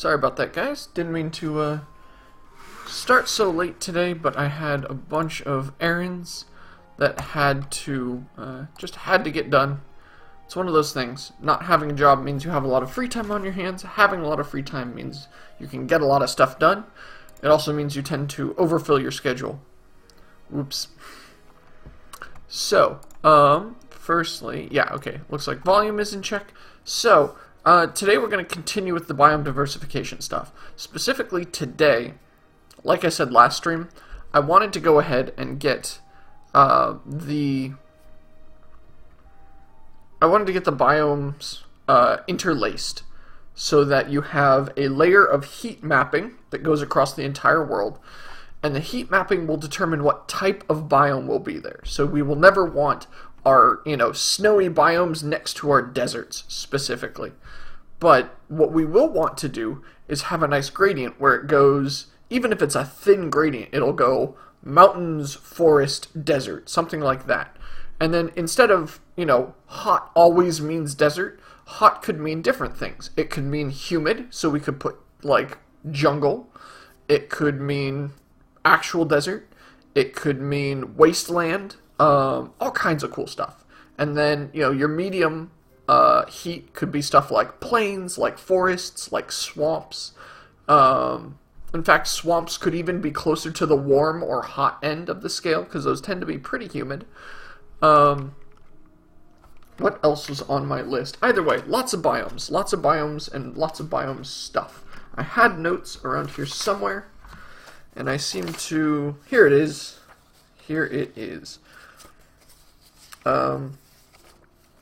Sorry about that, guys. Didn't mean to start so late today, but I had a bunch of errands that just had to get done. It's one of those things. Not having a job means you have a lot of free time on your hands. Having a lot of free time means you can get a lot of stuff done. It also means you tend to overfill your schedule. Whoops. So, firstly, looks like volume is in check. So, today we're going to continue with the biome diversification stuff. Specifically today, like I said last stream, I wanted to go ahead and get the biomes interlaced so that you have a layer of heat mapping that goes across the entire world, and the heat mapping will determine what type of biome will be there. So we will never want our, snowy biomes next to our deserts specifically. But what we will want to do is have a nice gradient where it goes, even if it's a thin gradient, it'll go mountains, forest, desert, something like that. And then instead of, hot always means desert, hot could mean different things. It could mean humid, so we could put, jungle. It could mean actual desert. It could mean wasteland. All kinds of cool stuff. And then, your medium heat could be stuff like plains, like forests, like swamps. In fact, swamps could even be closer to the warm or hot end of the scale, because those tend to be pretty humid. What else was on my list? Either way, lots of biomes, and lots of biomes stuff. I had notes around here somewhere, and I seem to... Here it is.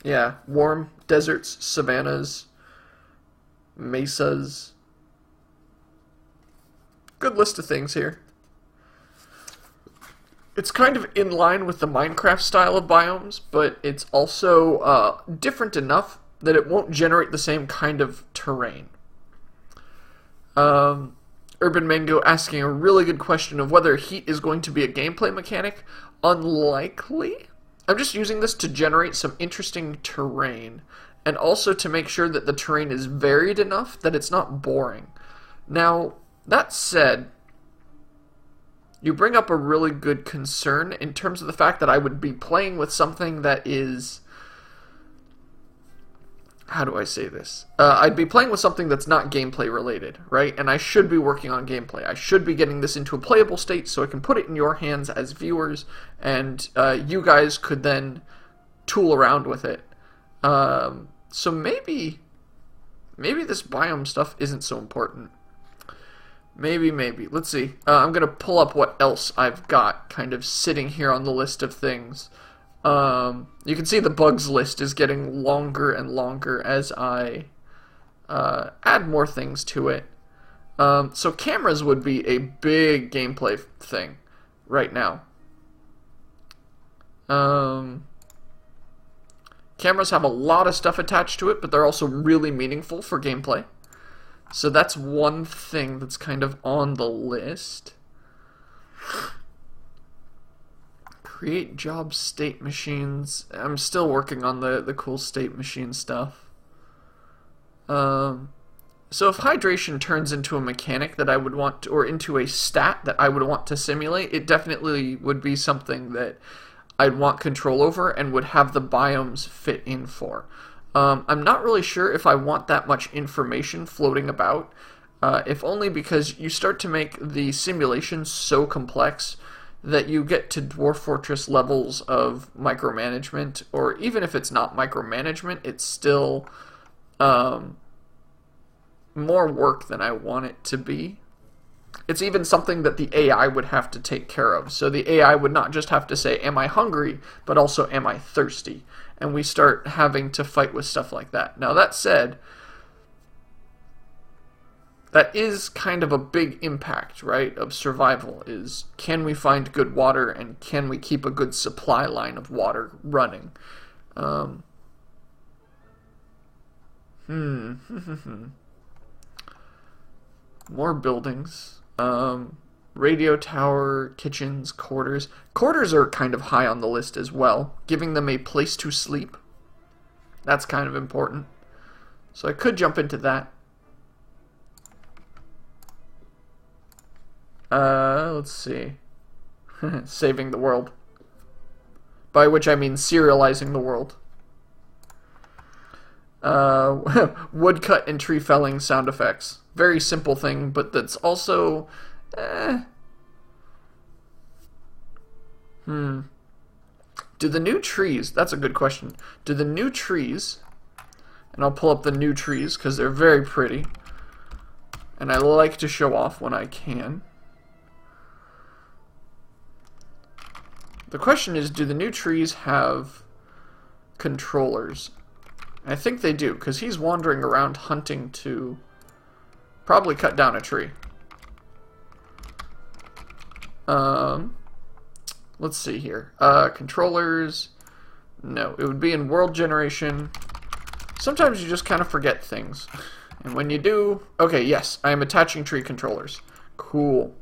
Yeah, warm deserts, savannas, mesas. Good list of things here. It's kind of in line with the Minecraft style of biomes, but it's also different enough that it won't generate the same kind of terrain. Urban Mango asking a really good question of whether heat is going to be a gameplay mechanic. Unlikely. I'm just using this to generate some interesting terrain, and also to make sure that the terrain is varied enough that it's not boring. Now, that said, you bring up a really good concern in terms of the fact that I would be playing with something that is... How do I say this? I'd be playing with something that's not gameplay related, right? And I should be working on gameplay. I should be getting this into a playable state so I can put it in your hands as viewers, and you guys could then tool around with it. So maybe this biome stuff isn't so important. Maybe. Let's see. I'm going to pull up what else I've got kind of sitting here on the list of things. You can see the bugs list is getting longer and longer as I add more things to it. So cameras would be a big gameplay thing right now. Cameras have a lot of stuff attached to it, but they're also really meaningful for gameplay. So that's one thing that's kind of on the list. Create job state machines. I'm still working on the cool state machine stuff. So if hydration turns into a mechanic that I would want to, or into a stat that I would want to simulate, it definitely would be something that I'd want control over and would have the biomes fit in for. I'm not really sure if I want that much information floating about, if only because you start to make the simulation so complex that you get to Dwarf Fortress levels of micromanagement, or even if it's not micromanagement, it's still more work than I want it to be. It's even something that the AI would have to take care of. So the AI would not just have to say, am I hungry, but also, am I thirsty? And we start having to fight with stuff like that. Now, that said, that is kind of a big impact, right, of survival, is can we find good water, and can we keep a good supply line of water running? More buildings. Radio tower, kitchens, quarters. Quarters are kind of high on the list as well. Giving them a place to sleep. That's kind of important. So I could jump into that. Let's see. Saving the world. By which I mean serializing the world. Woodcut and tree felling sound effects. Very simple thing, but that's also... Do the new trees... That's a good question. Do the new trees... And I'll pull up the new trees, because they're very pretty. And I like to show off when I can. The question is, do the new trees have controllers? I think they do, because he's wandering around hunting to probably cut down a tree. Let's see here. Controllers. No, it would be in world generation. Sometimes you just kind of forget things. And when you do... Okay, yes, I am attaching tree controllers. Cool.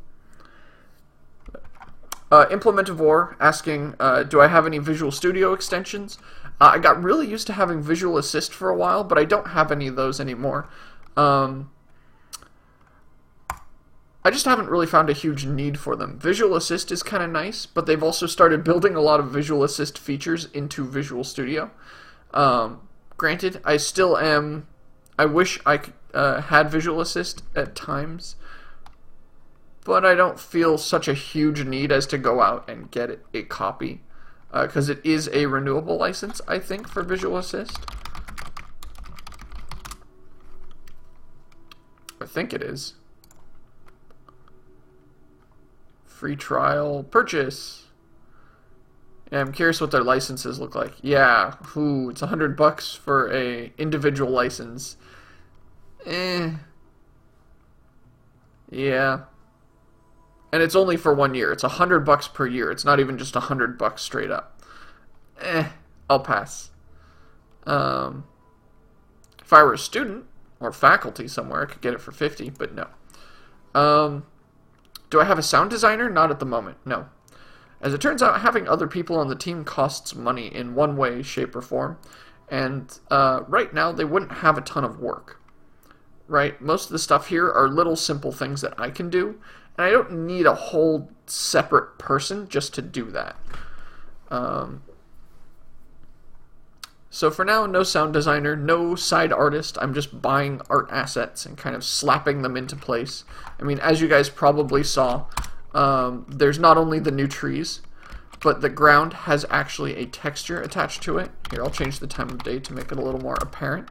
Implementivore asking, do I have any Visual Studio extensions? I got really used to having Visual Assist for a while, but I don't have any of those anymore. I just haven't really found a huge need for them. Visual Assist is kind of nice, but they've also started building a lot of Visual Assist features into Visual Studio. Granted, I still am... I wish I had Visual Assist at times, but I don't feel such a huge need as to go out and get a copy, because it is a renewable license, I think, for Visual Assist. I think it is. Free trial, purchase. Yeah, I'm curious what their licenses look like. Yeah, ooh, it's $100 for a individual license. Yeah. And it's only for 1 year. It's $100 per year. It's not even just $100 straight up. I'll pass. If I were a student or faculty somewhere, I could get it for $50, but no. Do I have a sound designer? Not at the moment, no. As it turns out, having other people on the team costs money in one way, shape, or form. And right now, they wouldn't have a ton of work. Right? Most of the stuff here are little simple things that I can do. And I don't need a whole separate person just to do that. So for now, no sound designer, no side artist. I'm just buying art assets and kind of slapping them into place. I mean, as you guys probably saw, there's not only the new trees, but the ground has actually a texture attached to it. Here, I'll change the time of day to make it a little more apparent.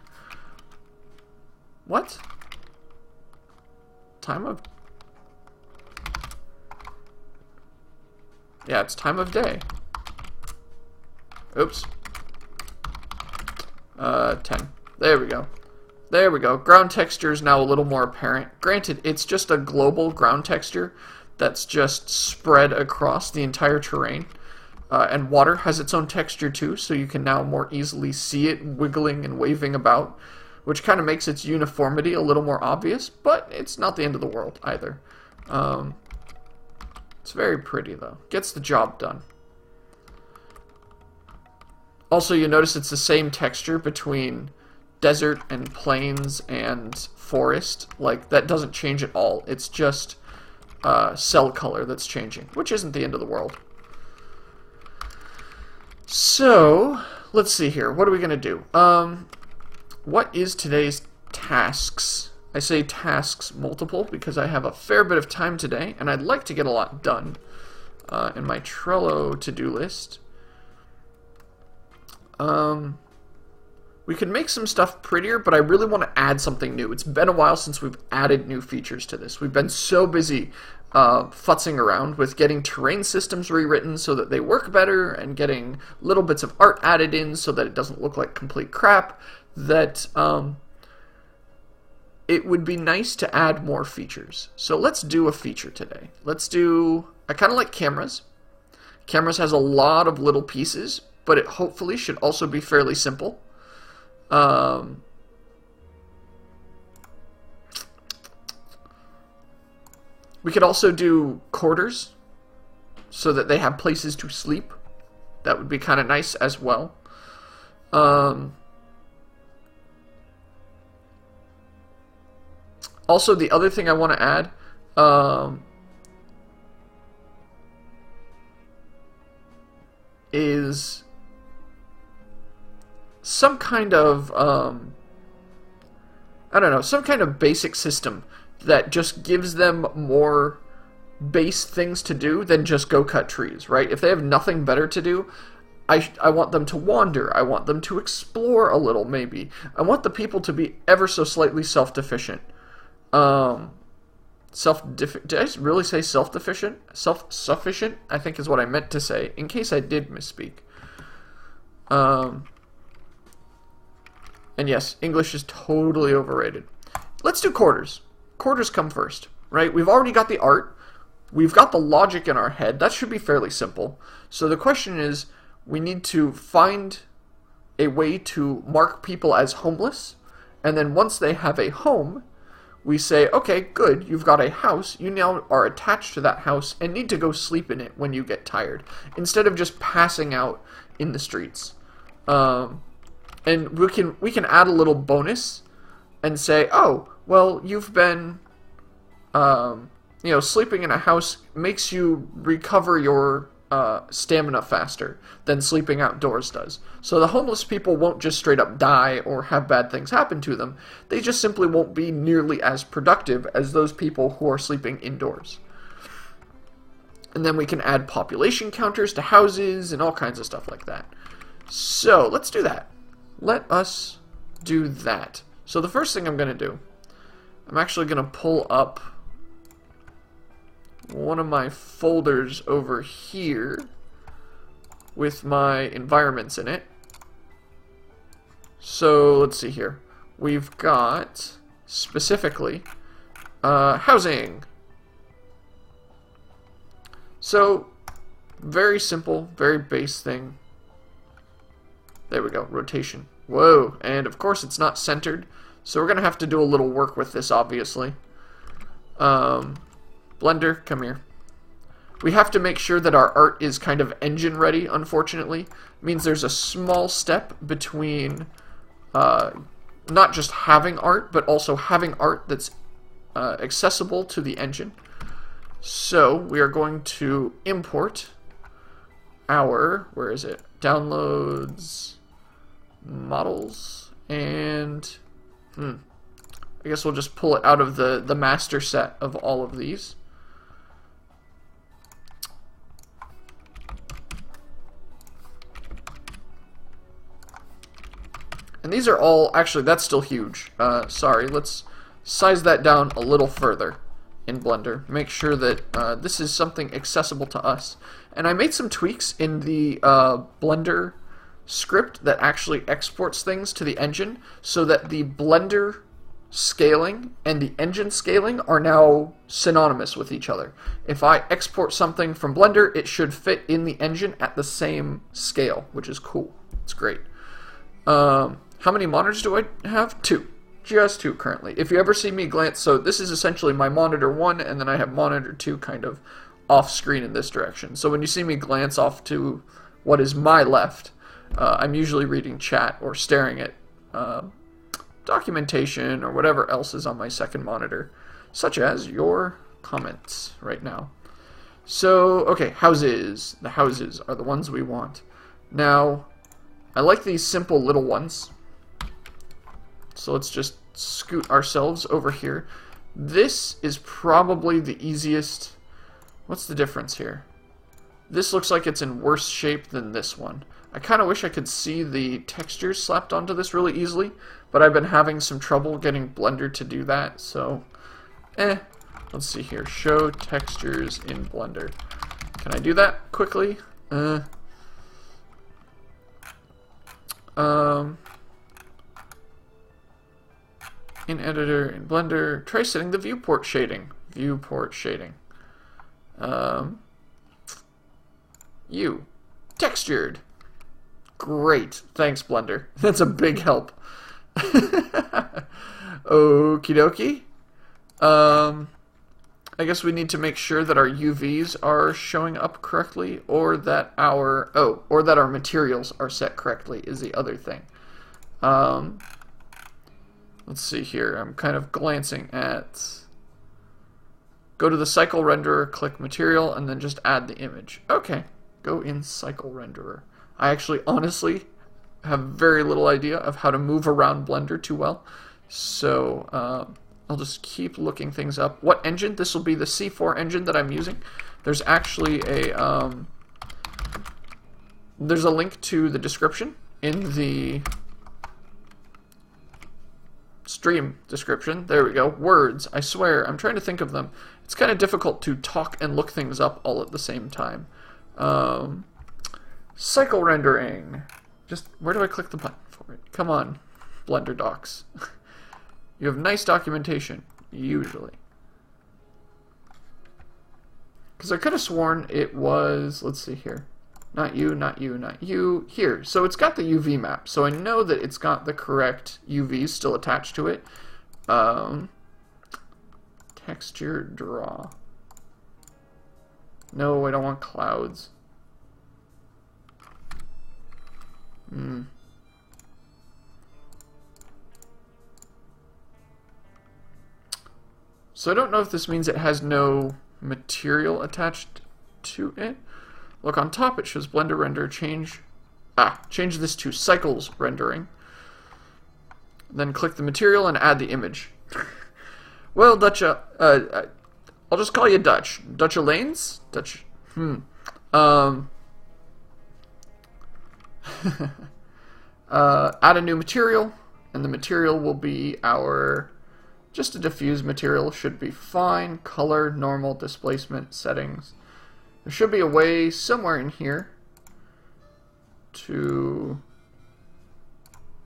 What? Time of... Yeah, it's time of day. Oops. 10. There we go. There we go. Ground texture is now a little more apparent. Granted, it's just a global ground texture that's just spread across the entire terrain. And water has its own texture too, so you can now more easily see it wiggling and waving about, which kind of makes its uniformity a little more obvious, but it's not the end of the world either. It's very pretty though. Gets the job done. Also, you notice it's the same texture between desert and plains and forest. Like, that doesn't change at all. It's just cell color that's changing, which isn't the end of the world. So, let's see here. What are we going to do? What is today's tasks? I say tasks multiple because I have a fair bit of time today, and I'd like to get a lot done in my Trello to-do list. We could make some stuff prettier, but I really want to add something new. It's been a while since we've added new features to this. We've been so busy futzing around with getting terrain systems rewritten so that they work better and getting little bits of art added in so that it doesn't look like complete crap, that it would be nice to add more features. So let's do a feature today. I kind of like cameras. Cameras has a lot of little pieces, but it hopefully should also be fairly simple. We could also do quarters so that they have places to sleep. That would be kind of nice as well. Also, the other thing I want to add is some kind of, I don't know, some kind of basic system that just gives them more base things to do than just go cut trees, right? If they have nothing better to do, I want them to wander. I want them to explore a little, maybe. I want the people to be ever so slightly self-deficient. Did I really say self-deficient? Self-sufficient, I think is what I meant to say, in case I did misspeak. And yes, English is totally overrated. Let's do quarters. Quarters come first, right? We've already got the art. We've got the logic in our head. That should be fairly simple. So the question is, we need to find a way to mark people as homeless, and then once they have a home, we say, okay, good, you've got a house, you now are attached to that house and need to go sleep in it when you get tired, instead of just passing out in the streets. And we can add a little bonus and say, oh, well, you've been, sleeping in a house makes you recover your stamina faster than sleeping outdoors does. So the homeless people won't just straight up die or have bad things happen to them. They just simply won't be nearly as productive as those people who are sleeping indoors. And then we can add population counters to houses and all kinds of stuff like that. So let's do that. Let us do that. So the first thing I'm going to do, I'm actually going to pull up one of my folders over here with my environments in it. So let's see here. We've got specifically housing. So very simple, very base thing. There we go, rotation. Whoa, and of course it's not centered, so we're gonna have to do a little work with this, obviously. Blender, come here. We have to make sure that our art is kind of engine ready, unfortunately. It means there's a small step between not just having art, but also having art that's accessible to the engine. So we are going to import our, where is it? Downloads, models, and I guess we'll just pull it out of the master set of all of these. And these are all, actually that's still huge. Sorry, let's size that down a little further in Blender. Make sure that this is something accessible to us. And I made some tweaks in the Blender script that actually exports things to the engine so that the Blender scaling and the engine scaling are now synonymous with each other. If I export something from Blender, it should fit in the engine at the same scale, which is cool. It's great. How many monitors do I have? 2. Just 2 currently. If you ever see me glance, so this is essentially my monitor 1, and then I have monitor 2 kind of off screen in this direction. So when you see me glance off to what is my left, I'm usually reading chat or staring at documentation or whatever else is on my second monitor, such as your comments right now. So, okay, houses. The houses are the ones we want. Now, I like these simple little ones. So let's just scoot ourselves over here. This is probably the easiest. What's the difference here? This looks like it's in worse shape than this one. I kind of wish I could see the textures slapped onto this really easily, but I've been having some trouble getting Blender to do that, so let's see here. Show textures in Blender. Can I do that quickly? In editor, in Blender, try setting the viewport shading. Viewport shading. Textured. Great. Thanks, Blender. That's a big help. Okie dokie. I guess we need to make sure that our UVs are showing up correctly, or that our materials are set correctly is the other thing. Let's see here. I'm kind of glancing at. Go to the cycle renderer, click material, and then just add the image. Okay, go in Cycle Renderer. I actually honestly have very little idea of how to move around Blender too well. So I'll just keep looking things up. What engine? This will be the C4 engine that I'm using. There's actually there's a link to the description in the stream description. There we go. Words. I swear, I'm trying to think of them. It's kind of difficult to talk and look things up all at the same time. Cycle rendering. Just, where do I click the button for it? Come on, Blender docs. You have nice documentation, usually. Because I could have sworn it was, let's see here. Not you, not you, not you. Here. So it's got the UV map. So I know that it's got the correct UVs still attached to it. Texture draw. No, I don't want clouds. So I don't know if this means it has no material attached to it. Look, on top it shows Blender render. Change this to cycles rendering. Then click the material and add the image. Well, Dutch, I'll just call you Dutch. Dutch Lanes? Dutch. Add a new material, and the material will be our, just a diffuse material, should be fine. Color, normal, displacement, settings. There should be a way somewhere in here to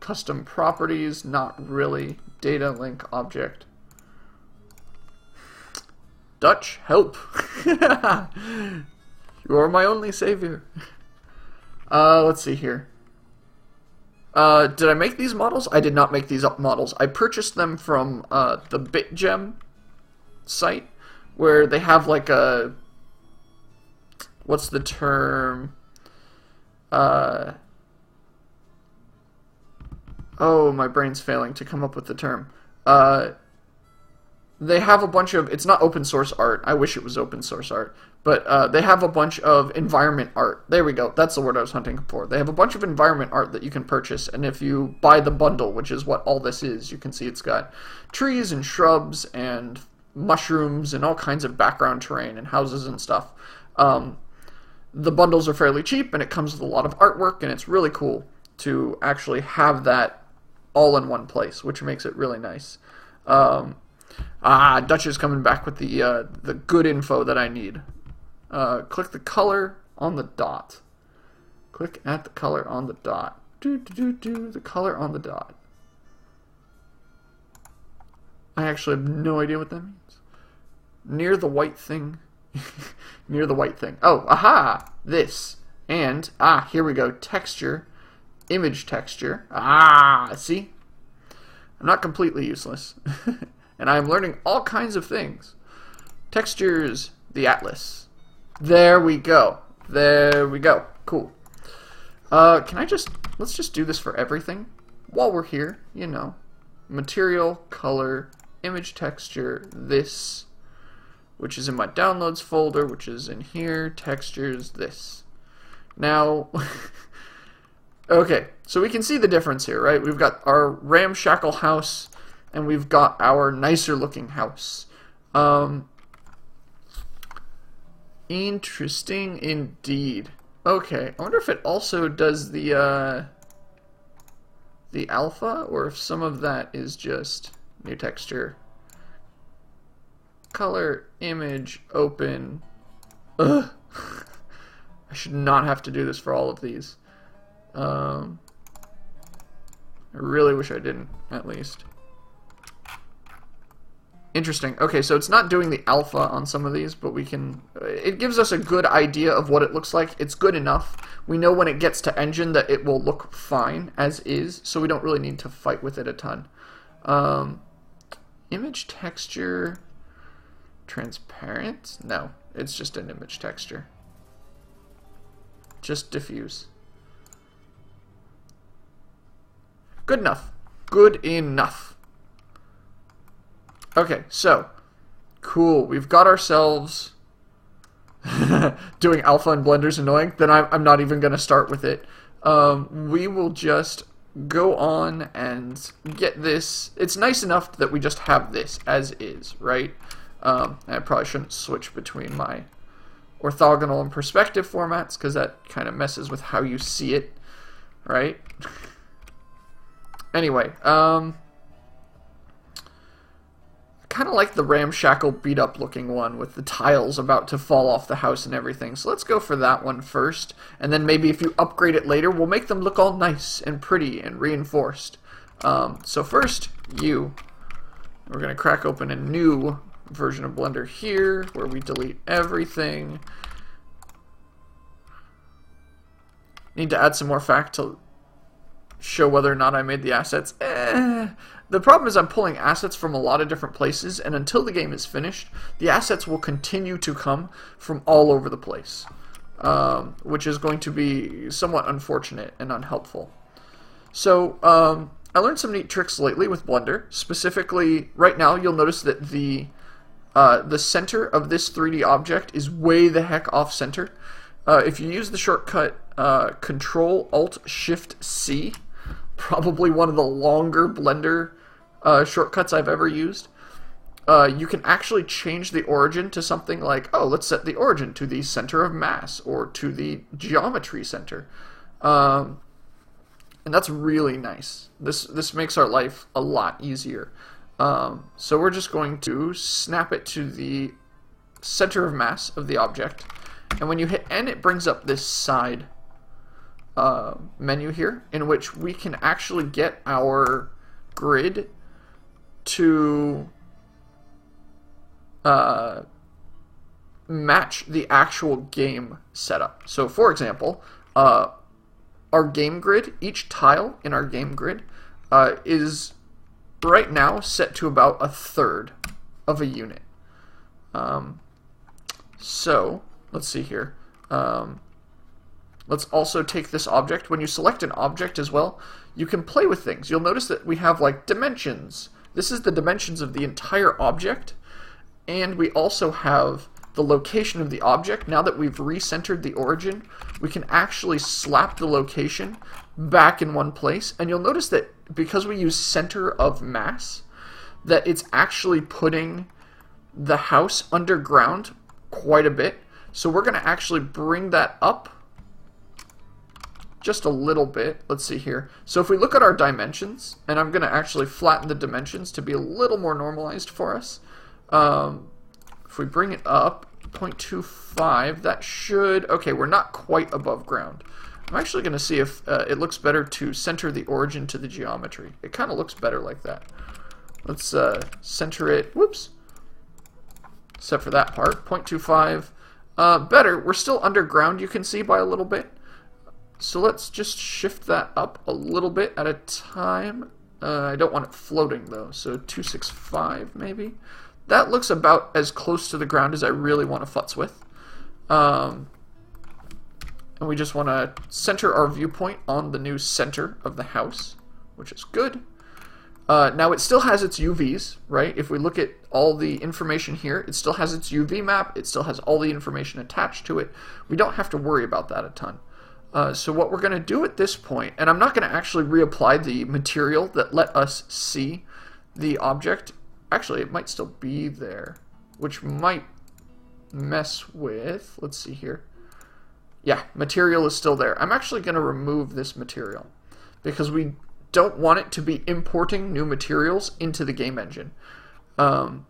custom properties, not really. Data link object. Dutch, help. You are my only savior. Let's see here. Did I make these models? I did not make these models. I purchased them from the BitGem site, where they have like a, what's the term? Oh, my brain's failing to come up with the term. They have a bunch of, it's not open source art. I wish it was open source art. But they have a bunch of environment art. There we go. That's the word I was hunting for. They have a bunch of environment art that you can purchase. And if you buy the bundle, which is what all this is, you can see it's got trees and shrubs and mushrooms and all kinds of background terrain and houses and stuff. The bundles are fairly cheap, and it comes with a lot of artwork, and it's really cool to actually have that all in one place, which makes it really nice. Dutch is coming back with the good info that I need. Click the color on the dot. Click at the color on the dot. The color on the dot. I actually have no idea what that means. Near the white thing. Near the white thing. Oh, aha! This. And, here we go. Texture. Image texture. See? I'm not completely useless. And I'm learning all kinds of things. Textures. The atlas. There we go. There we go. Cool. Let's just do this for everything. While we're here, you know. Material, color, image texture, this, which is in my downloads folder, which is in here, textures, this. Now, okay, so we can see the difference here, right? We've got our ramshackle house, and we've got our nicer looking house. Interesting indeed. Okay, I wonder if it also does the alpha, or if some of that is just new texture. Color, image, open. Ugh. I should not have to do this for all of these. I really wish I didn't, at least. Interesting. Okay, so it's not doing the alpha on some of these, but we can... It gives us a good idea of what it looks like. It's good enough. We know when it gets to engine that it will look fine, as is, so we don't really need to fight with it a ton. Image texture... Transparent? No, it's just an image texture. Just diffuse. Good enough. Good enough. Okay, so, cool. We've got ourselves doing alpha in Blender's annoying, then I'm not even going to start with it. We will just go on and get this. It's nice enough that we just have this as is, right? I probably shouldn't switch between my orthogonal and perspective formats because that kind of messes with how you see it, right? Anyway, kind of like the ramshackle beat up looking one with the tiles about to fall off the house and everything. So let's go for that one first, and then maybe if you upgrade it later, we'll make them look all nice and pretty and reinforced. So first, we're going to crack open a new version of Blender here where we delete everything. Need to add some more fact to show whether or not I made the assets. The problem is I'm pulling assets from a lot of different places, and until the game is finished, the assets will continue to come from all over the place, which is going to be somewhat unfortunate and unhelpful. So, I learned some neat tricks lately with Blender. Specifically, right now, you'll notice that the center of this 3D object is way the heck off-center. If you use the shortcut Control-Alt-Shift-C, probably one of the longer Blender shortcuts I've ever used, you can actually change the origin to something like, oh, let's set the origin to the center of mass or to the geometry center. And that's really nice. This makes our life a lot easier. So we're just going to snap it to the center of mass of the object. And when you hit N, it brings up this side menu here, in which we can actually get our grid to match the actual game setup. So for example, our game grid, each tile in our game grid is right now set to about 1/3 of a unit. So let's see here. Let's also take this object. When you select an object as well, you can play with things. You'll notice that we have like dimensions. This is the dimensions of the entire object, and we also have the location of the object. Now that we've recentered the origin, we can actually slap the location back in one place, and you'll notice that because we use center of mass, that it's actually putting the house underground quite a bit. So we're going to actually bring that up just a little bit. Let's see here. So if we look at our dimensions, and I'm going to actually flatten the dimensions to be a little more normalized for us. If we bring it up 0.25, that should, okay, we're not quite above ground. I'm actually going to see if it looks better to center the origin to the geometry. It kind of looks better like that. Let's center it, whoops, except for that part, 0.25. Better. We're still underground, you can see, by a little bit. So let's just shift that up a little bit at a time. I don't want it floating, though, so 265 maybe. That looks about as close to the ground as I really want to futz with. And we just want to center our viewpoint on the new center of the house, which is good. Now it still has its UVs, right? If we look at all the information here, it still has its UV map, it still has all the information attached to it. We don't have to worry about that a ton. So what we're going to do at this point, and I'm not going to actually reapply the material that let us see the object. Actually, it might still be there, which might mess with, let's see here. Yeah, material is still there. I'm actually going to remove this material because we don't want it to be importing new materials into the game engine. The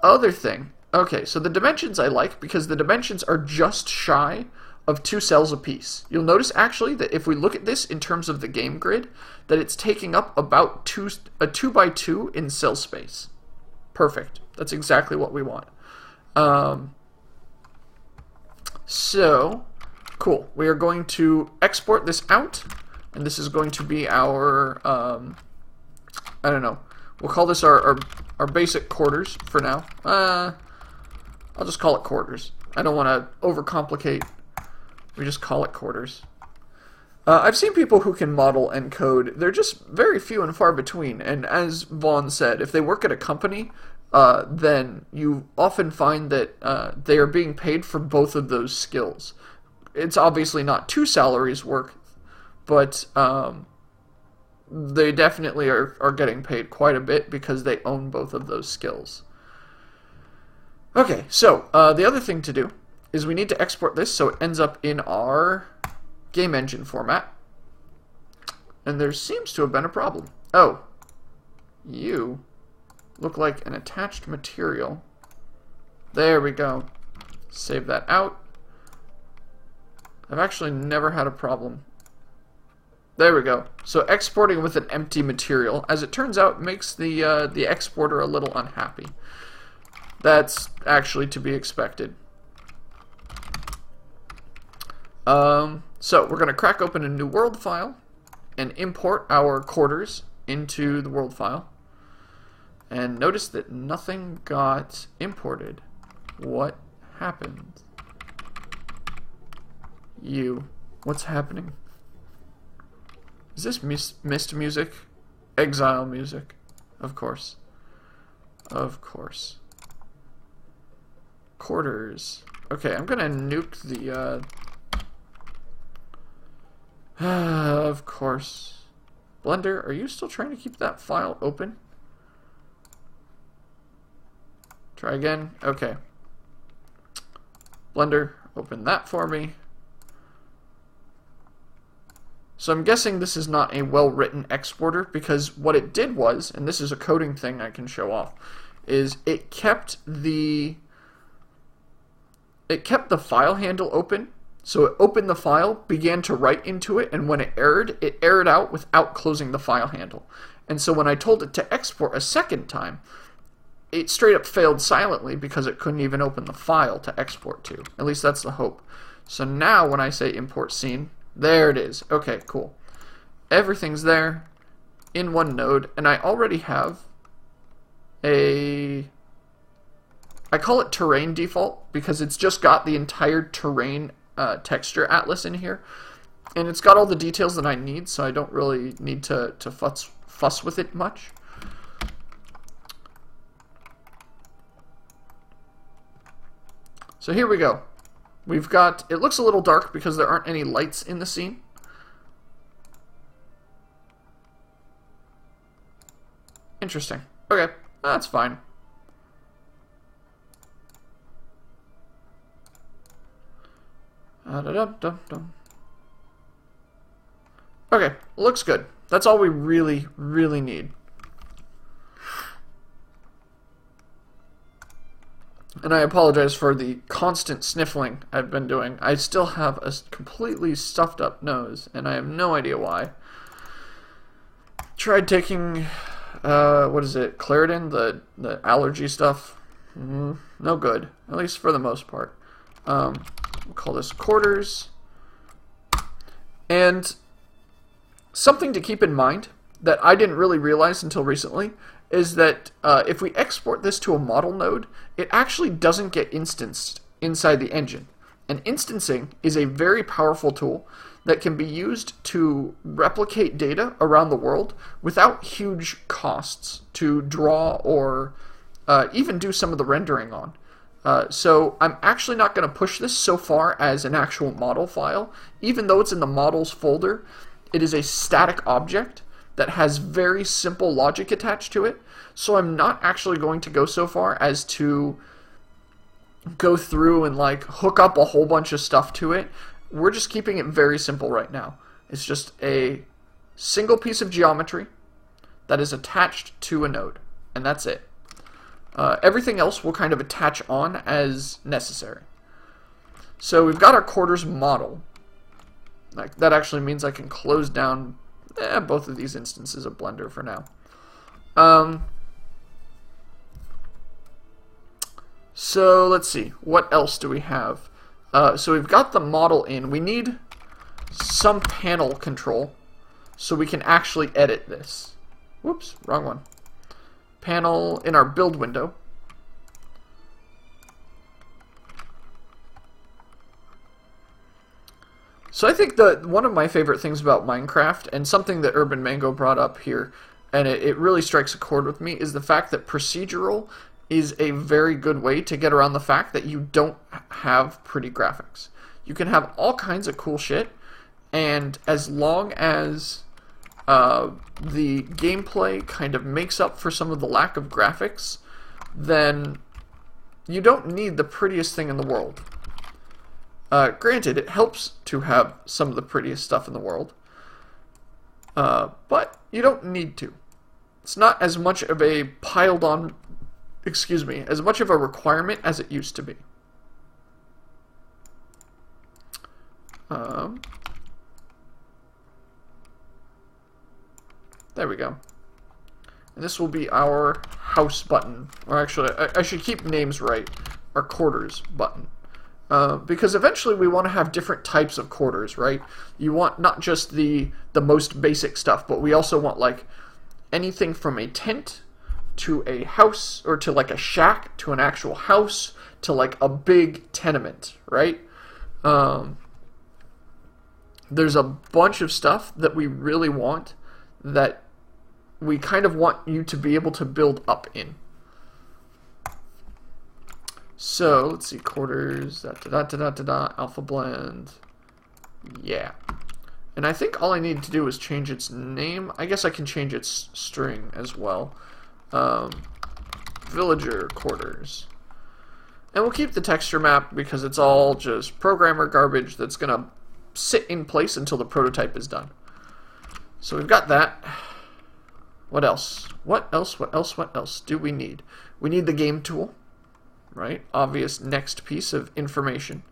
other thing, okay, so the dimensions I like because the dimensions are just shy of 2 cells apiece. You'll notice actually that if we look at this in terms of the game grid, that it's taking up about a 2 by 2 in cell space. Perfect. That's exactly what we want. So, cool. We are going to export this out, and this is going to be our, I don't know, we'll call this our basic quarters for now. I'll just call it quarters. I don't want to overcomplicate. We just call it quarters. I've seen people who can model and code. They're just very few and far between, and as Vaughn said, if they work at a company, then you often find that they are being paid for both of those skills. It's obviously not 2 salaries worth, but they definitely are getting paid quite a bit because they own both of those skills. Okay, so the other thing to do is we need to export this so it ends up in our game engine format. And there seems to have been a problem. Oh, you look like an attached material. There we go. Save that out. I've actually never had a problem. There we go. So exporting with an empty material, as it turns out, makes the exporter a little unhappy. That's actually to be expected. So we're going to crack open a new world file and import our quarters into the world file. And notice that nothing got imported. What happened? What's happening? Is this Myst music? Exile music. Of course. Of course. Quarters. Okay, I'm gonna nuke the, of course. Blender, are you still trying to keep that file open? Try again. Okay. Blender, open that for me. So I'm guessing this is not a well-written exporter, because what it did was, and this is a coding thing I can show off, is it kept the file handle open. So it opened the file, began to write into it, and when it errored out without closing the file handle. And so when I told it to export a second time, it straight up failed silently because it couldn't even open the file to export to. At least that's the hope. So now when I say import scene, there it is. Okay, cool. Everything's there in one node, and I already have I call it terrain default because it's just got the entire terrain texture atlas in here, and it's got all the details that I need, so I don't really need to fuss with it much. So here we go. We've got, it looks a little dark because there aren't any lights in the scene. Interesting. Okay, that's fine. Okay, looks good. That's all we really, really need. And I apologize for the constant sniffling I've been doing. I still have a completely stuffed up nose, and I have no idea why. Tried taking, what is it, Claritin, the allergy stuff. No good, at least for the most part. We'll call this quarters. And something to keep in mind that I didn't really realize until recently is that if we export this to a model node, it actually doesn't get instanced inside the engine. And instancing is a very powerful tool that can be used to replicate data around the world without huge costs to draw or even do some of the rendering on. So I'm actually not going to push this so far as an actual model file. Even though it's in the models folder, it is a static object that has very simple logic attached to it. So I'm not actually going to go so far as to go through and like hook up a whole bunch of stuff to it. We're just keeping it very simple right now. It's just a single piece of geometry that is attached to a node, and that's it. Everything else will kind of attach on as necessary. So we've got our quarters model. Like, that actually means I can close down both of these instances of Blender for now. So let's see, what else do we have? So we've got the model in. We need some panel control so we can actually edit this. Whoops, wrong one. Panel in our build window. So I think that one of my favorite things about Minecraft, and something that Urban Mango brought up here, and it really strikes a chord with me, is the fact that procedural is a very good way to get around the fact that you don't have pretty graphics. You can have all kinds of cool shit, and as long as the gameplay kind of makes up for some of the lack of graphics, then you don't need the prettiest thing in the world. Granted, it helps to have some of the prettiest stuff in the world, but you don't need to. It's not as much of a as much of a requirement as it used to be. There we go. And this will be our house button. Or actually, I should keep names right. Our quarters button. Because eventually we want to have different types of quarters, right? You want not just the most basic stuff, but we also want like anything from a tent to a house, or to like a shack, to an actual house, to like a big tenement, right? There's a bunch of stuff that we really want that we kind of want you to be able to build up in. So, let's see, quarters, alpha blend, yeah. And I think all I need to do is change its name. I guess I can change its string as well. Villager quarters. And we'll keep the texture map because it's all just programmer garbage that's going to sit in place until the prototype is done. So we've got that. What else? What else do we need? We need the game tool, right? Obvious next piece of information.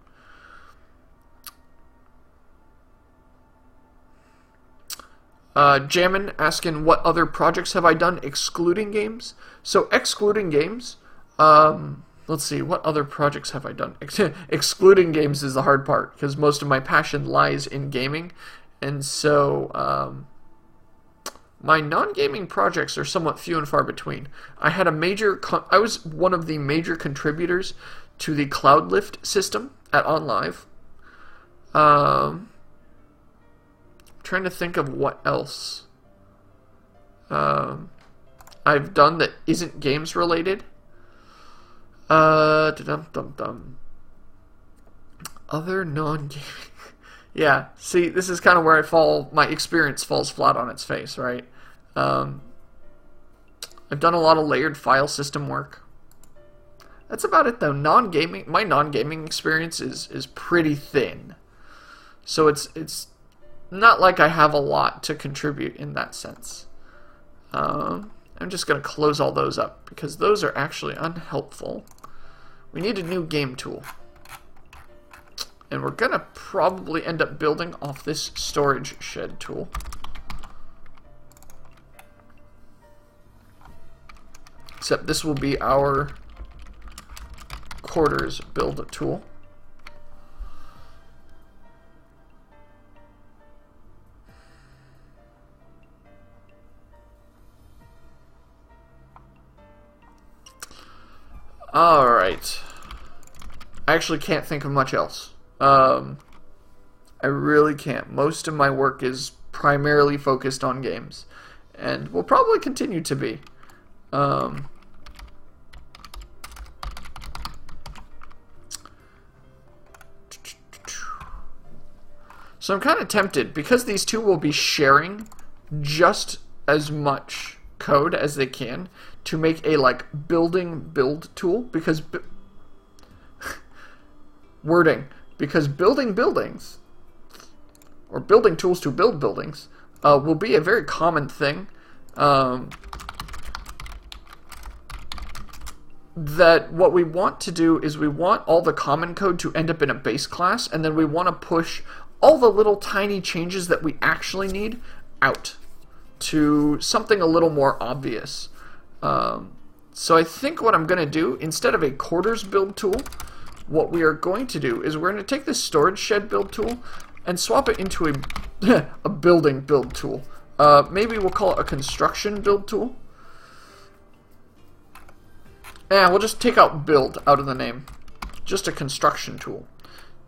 Jammin asking what other projects have I done excluding games. So excluding games, let's see, what other projects have I done? Excluding games is the hard part because most of my passion lies in gaming, and so my non-gaming projects are somewhat few and far between. I had I was one of the major contributors to the Cloudlift system at OnLive. Trying to think of what else I've done that isn't games related. Other non-gaming. Yeah, see, this is kind of where my experience falls flat on its face, right? I've done a lot of layered file system work. That's about it, though. My non-gaming experience is pretty thin. So it's not like I have a lot to contribute in that sense. I'm just going to close all those up because those are actually unhelpful. We need a new game tool. And we're going to probably end up building off this storage shed tool. Except this will be our quarters build tool. Alright. I actually can't think of much else. I really can't. Most of my work is primarily focused on games. And will probably continue to be. So I'm kind of tempted, because these two will be sharing just as much code as they can, to make a like build tool, because because building buildings or building tools to build buildings will be a very common thing that what we want to do is we want all the common code to end up in a base class, and then we want to push all the little tiny changes that we actually need out to something a little more obvious. So I think what I'm going to do, instead of a quarters build tool, what we are going to do is we're going to take this storage shed build tool and swap it into a building build tool. Maybe we'll call it a construction build tool. Yeah, we'll just take out build out of the name. Just a construction tool.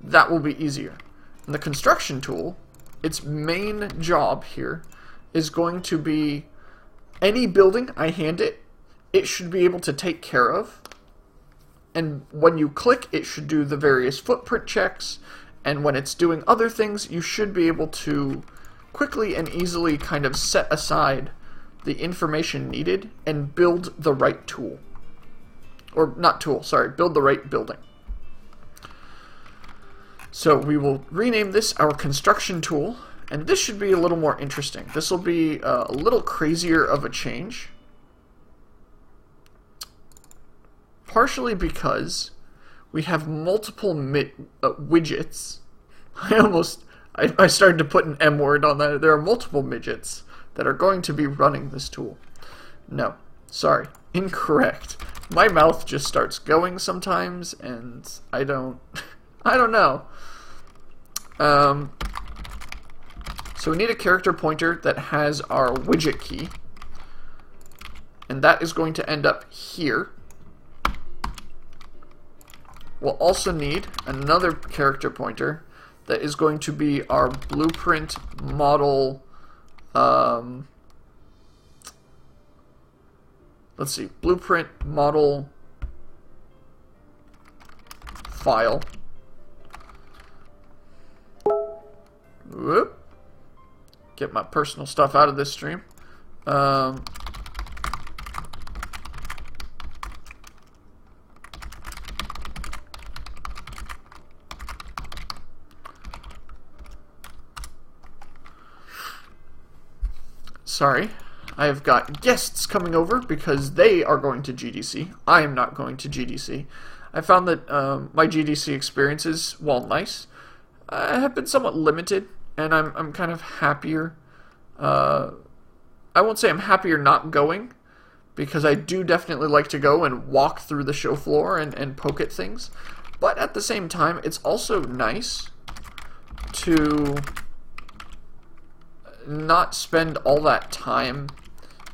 That will be easier. And the construction tool, its main job here is going to be any building I hand it, it should be able to take care of. And when you click, it should do the various footprint checks. And when it's doing other things, you should be able to quickly and easily kind of set aside the information needed and build the right tool. Or not tool, sorry, build the right building. So we will rename this our construction tool, and this should be a little more interesting. This will be a little crazier of a change. Partially because we have multiple widgets. I started to put an M word on that. There are multiple midgets that are going to be running this tool. No, sorry, incorrect. My mouth just starts going sometimes, and I don't know. So we need a character pointer that has our widget key, and that is going to end up here. We'll also need another character pointer that is going to be our blueprint model. Let's see, blueprint model file. Whoop. Get my personal stuff out of this stream. Sorry, I've got guests coming over because they are going to GDC. I am not going to GDC. I found that my GDC experiences, while nice, have been somewhat limited, and I'm kind of happier. I won't say I'm happier not going, because I do definitely like to go and walk through the show floor and poke at things. But at the same time, it's also nice to not spend all that time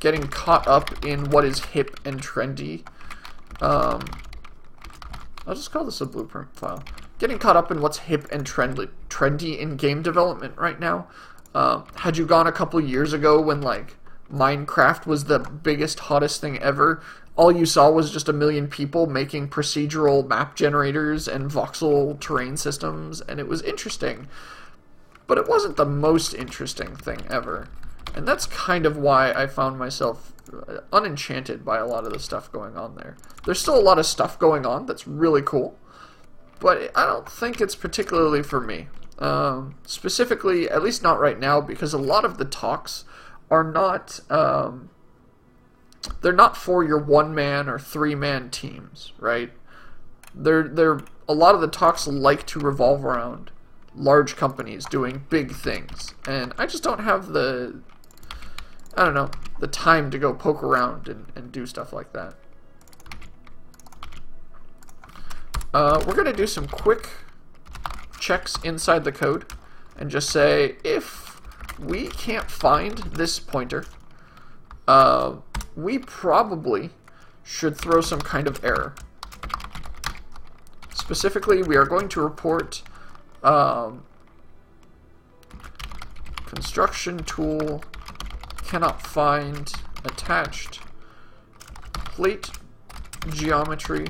getting caught up in what is hip and trendy. I'll just call this a blueprint file. Getting caught up in what's hip and trendy in game development right now. Had you gone a couple years ago when like Minecraft was the biggest, hottest thing ever, all you saw was just a million people making procedural map generators and voxel terrain systems, and it was interesting. But it wasn't the most interesting thing ever. And that's kind of why I found myself unenchanted by a lot of the stuff going on there. There's still a lot of stuff going on that's really cool, but I don't think it's particularly for me. Specifically, at least not right now, because a lot of the talks are not, they're not for your one-man or three-man teams, right? A lot of the talks like to revolve around large companies doing big things, and I just don't have the time to go poke around and do stuff like that. We're going to do some quick checks inside the code and just say if we can't find this pointer, we probably should throw some kind of error. Specifically, we are going to report construction tool cannot find attached plate geometry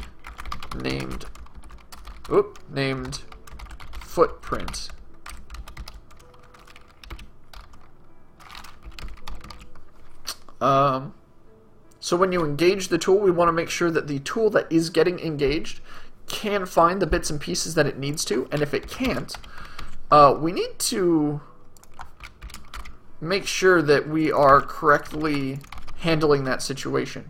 named footprint. So when you engage the tool, we want to make sure that the tool that is getting engaged can find the bits and pieces that it needs to, and if it can't, we need to make sure that we are correctly handling that situation.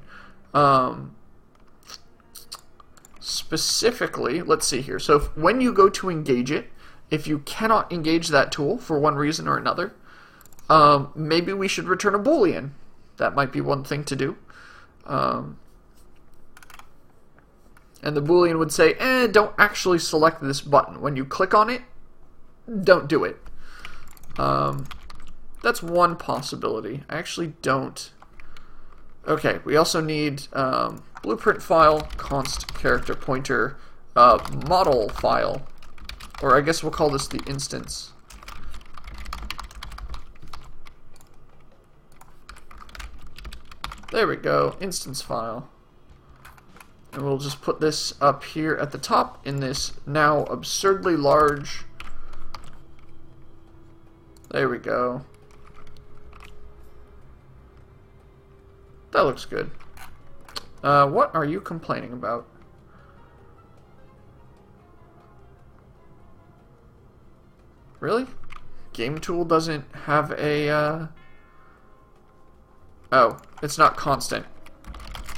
Specifically, let's see here. So when you go to engage it, if you cannot engage that tool for one reason or another, maybe we should return a Boolean. That might be one thing to do. And the Boolean would say, don't actually select this button. When you click on it, don't do it. That's one possibility. I actually don't. Okay, we also need blueprint file, const character pointer, model file, or I guess we'll call this the instance. There we go, instance file. And we'll just put this up here at the top in this now absurdly large. There we go. That looks good. What are you complaining about? Really? GameTool doesn't have a, Oh, it's not constant.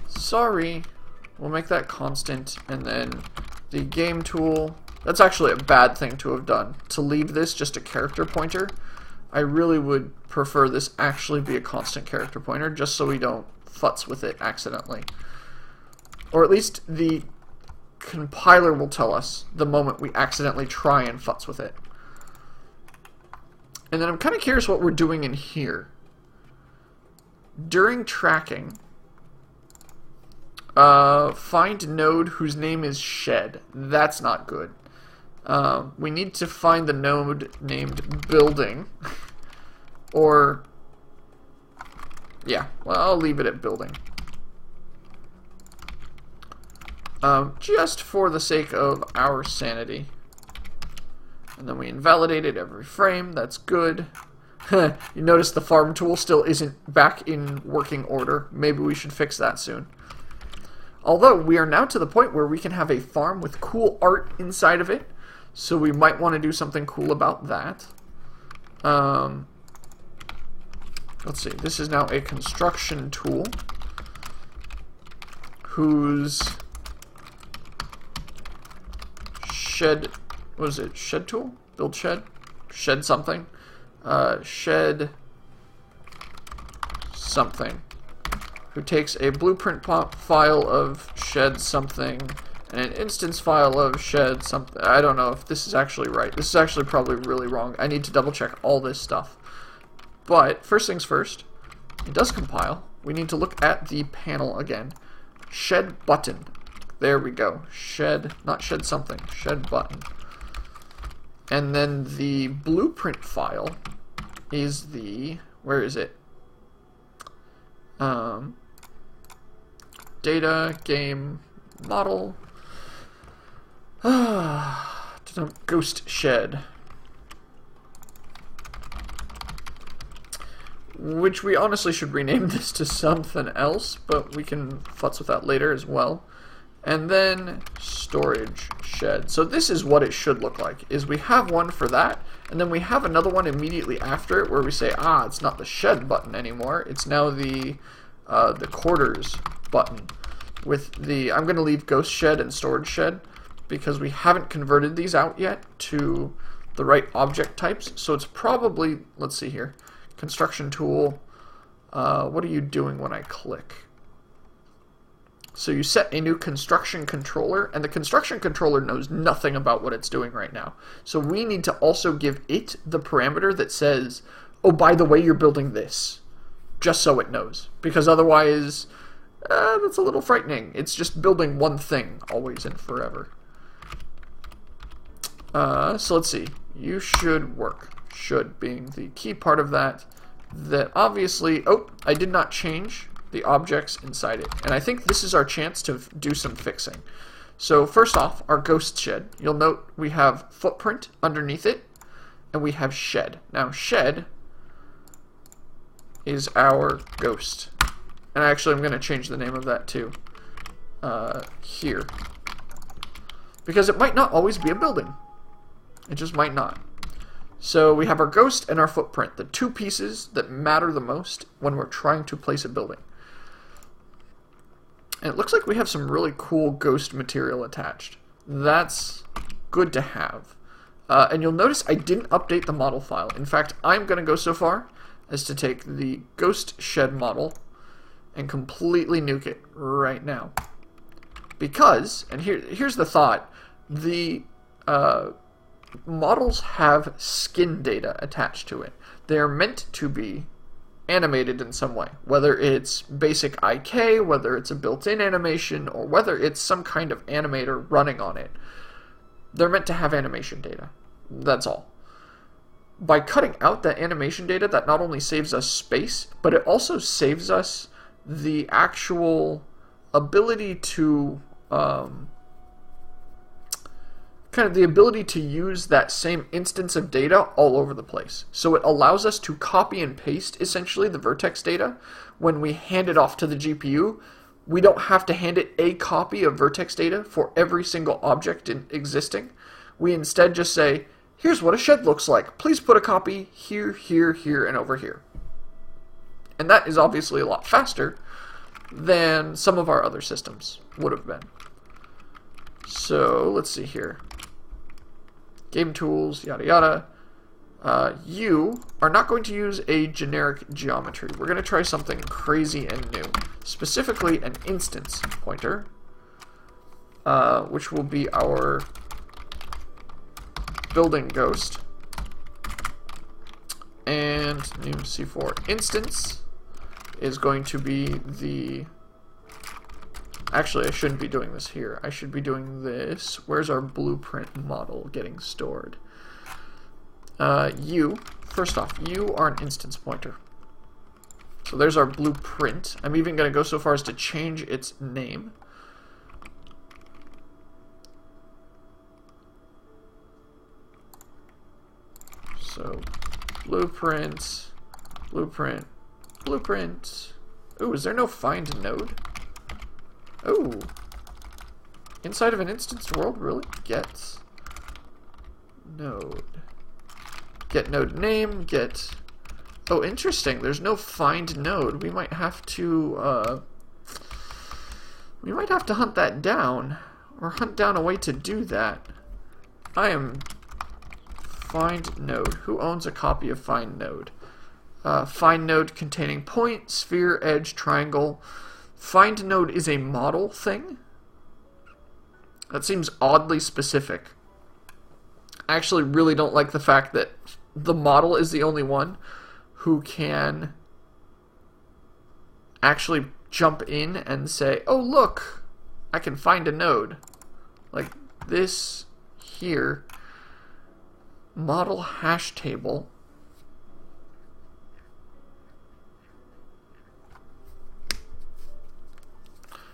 Sorry. We'll make that constant, and then the GameTool... That's actually a bad thing to have done. To leave this just a character pointer. I really would prefer this actually be a constant character pointer, just so we don't futz with it accidentally. Or at least the compiler will tell us the moment we accidentally try and futz with it. And then I'm kind of curious what we're doing in here. During tracking, find node whose name is shed. That's not good. We need to find the node named building. Or, yeah, well, I'll leave it at building. Just for the sake of our sanity. And then we invalidate it every frame. That's good. You notice the farm tool still isn't back in working order. Maybe we should fix that soon. Although, we are now to the point where we can have a farm with cool art inside of it. So we might want to do something cool about that. Let's see. This is now a construction tool. Whose shed... What is it? Shed tool? Build shed? Shed something? Shed something. Who takes a blueprint file of shed something and an instance file of shed something. I don't know if this is actually right. This is actually probably really wrong. I need to double check all this stuff. But first things first, it does compile. We need to look at the panel again. Shed button. There we go. Shed, not shed something. Shed button. And then the blueprint file is the, where is it? Data, game, model, ghost shed. Which we honestly should rename this to something else, but we can futz with that later as well. And then storage shed. So this is what it should look like, is we have one for that, and then we have another one immediately after it where we say, it's not the shed button anymore, it's now the quarters button. With the, I'm going to leave ghost shed and storage shed because we haven't converted these out yet to the right object types. So it's probably, let's see here, construction tool. What are you doing when I click? So you set a new construction controller, and the construction controller knows nothing about what it's doing right now. So we need to also give it the parameter that says, oh, by the way, you're building this. Just so it knows. Because otherwise, that's a little frightening. It's just building one thing, always and forever. So let's see. You should work. Should being the key part of that. That obviously, I did not change the objects inside it. And I think this is our chance to do some fixing. So first off, our ghost shed. You'll note we have footprint underneath it, and we have shed. Now shed is our ghost. And actually I'm going to change the name of that too. Here. Because it might not always be a building. It just might not. So we have our ghost and our footprint, the two pieces that matter the most when we're trying to place a building. And it looks like we have some really cool ghost material attached. That's good to have. And you'll notice I didn't update the model file. In fact, I'm going to go so far as to take the ghost shed model and completely nuke it right now. Because, and here's the thought, the models have skin data attached to it. They are meant to be animated in some way, whether it's basic IK, whether it's a built-in animation, or whether it's some kind of animator running on it. They're meant to have animation data. That's all. By cutting out that animation data, that not only saves us space, but it also saves us the actual ability to kind of the ability to use that same instance of data all over the place. So it allows us to copy and paste essentially the vertex data. When we hand it off to the GPU, we don't have to hand it a copy of vertex data for every single object existing. We instead just say, here's what a shed looks like. Please put a copy here, here, here, and over here. And that is obviously a lot faster than some of our other systems would have been. So let's see here. Game tools, yada yada. You are not going to use a generic geometry. We're going to try something crazy and new. Specifically an instance pointer, which will be our building ghost. And new C4 instance is going to be the... Actually, I shouldn't be doing this here. I should be doing this. Where's our blueprint model getting stored? First off, you are an instance pointer. So there's our blueprint. I'm even going to go so far as to change its name. So, blueprint, blueprint, blueprint. Ooh, is there no find node? Oh, inside of an instanced world, really? Get node. Get node name, get... Oh, interesting. There's no find node. We might have to hunt that down, or hunt down a way to do that. I am find node. Who owns a copy of find node? Find node containing point, sphere, edge, triangle. Find node is a model thing? That seems oddly specific. I actually really don't like the fact that the model is the only one who can actually jump in and say, oh look, I can find a node. Like this here. Model hash table.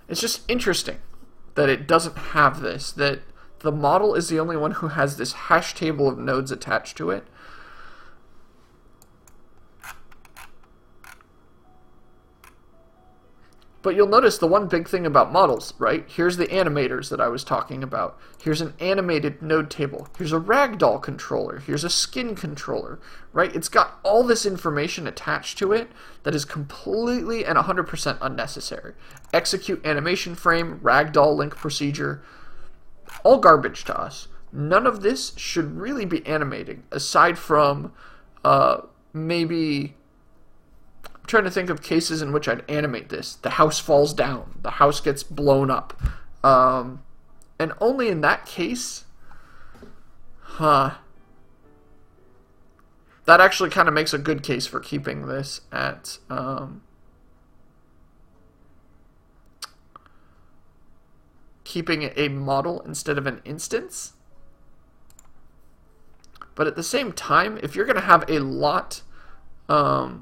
It's just interesting that it doesn't have this, that the model is the only one who has this hash table of nodes attached to it. But you'll notice the one big thing about models, right? Here's the animators that I was talking about. Here's an animated node table. Here's a ragdoll controller. Here's a skin controller, right? It's got all this information attached to it that is completely and 100% unnecessary. Execute animation frame, ragdoll link procedure, all garbage to us. None of this should really be animating, aside from maybe... I'm trying to think of cases in which I'd animate this. The house falls down. The house gets blown up. And only in that case... That actually kind of makes a good case for keeping this at... keeping it a model instead of an instance. But at the same time, if you're going to have a lot... if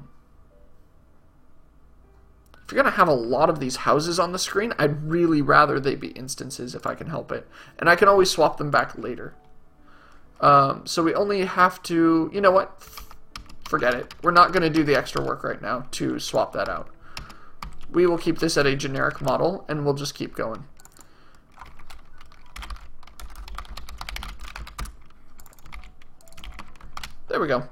you're going to have a lot of these houses on the screen, I'd really rather they be instances if I can help it. And I can always swap them back later. So we only have to... You know what? Forget it. We're not going to do the extra work right now to swap that out. We will keep this at a generic model, and we'll just keep going. There we go.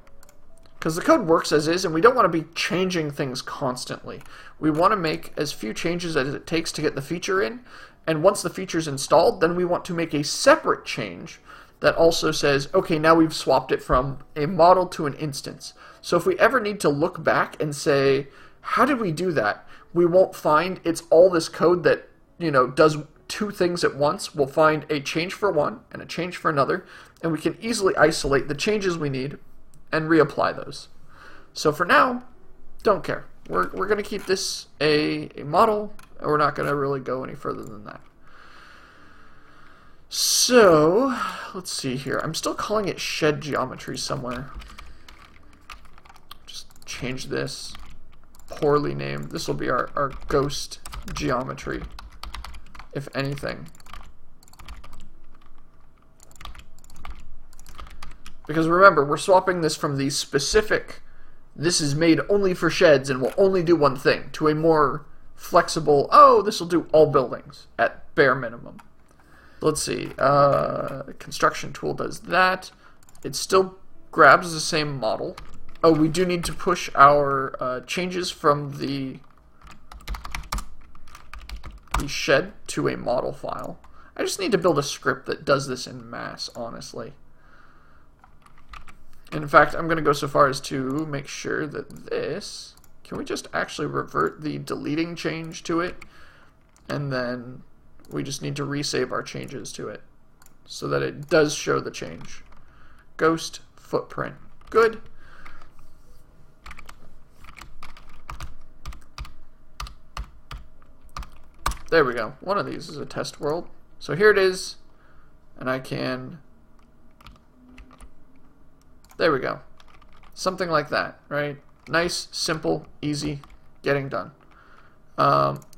Because the code works as is, and we don't want to be changing things constantly. We want to make as few changes as it takes to get the feature in, and once the feature's installed, then we want to make a separate change that also says, okay, now we've swapped it from a model to an instance. So if we ever need to look back and say, how did we do that? We won't find it's all this code that, you know, does two things at once. We'll find a change for one and a change for another, and we can easily isolate the changes we need and reapply those. So for now, don't care. We're going to keep this a model, and we're not going to really go any further than that. So, let's see here. I'm still calling it shed geometry somewhere. Just change this. poorly named. This will be our ghost geometry, if anything. Because remember, we're swapping this from the specific, this is made only for sheds and will only do one thing, to a more flexible, oh, this will do all buildings at bare minimum. Let's see, construction tool does that. It still grabs the same model. Oh, we do need to push our changes from the shed to a model file. I just need to build a script that does this in mass, honestly. In fact, I'm going to go so far as to make sure that this, can we just actually revert the deleting change to it? And then we just need to resave our changes to it so that it does show the change. Ghost footprint. Good. There we go. One of these is a test world. So here it is, and I can... There we go. Something like that, right? Nice, simple, easy, getting done.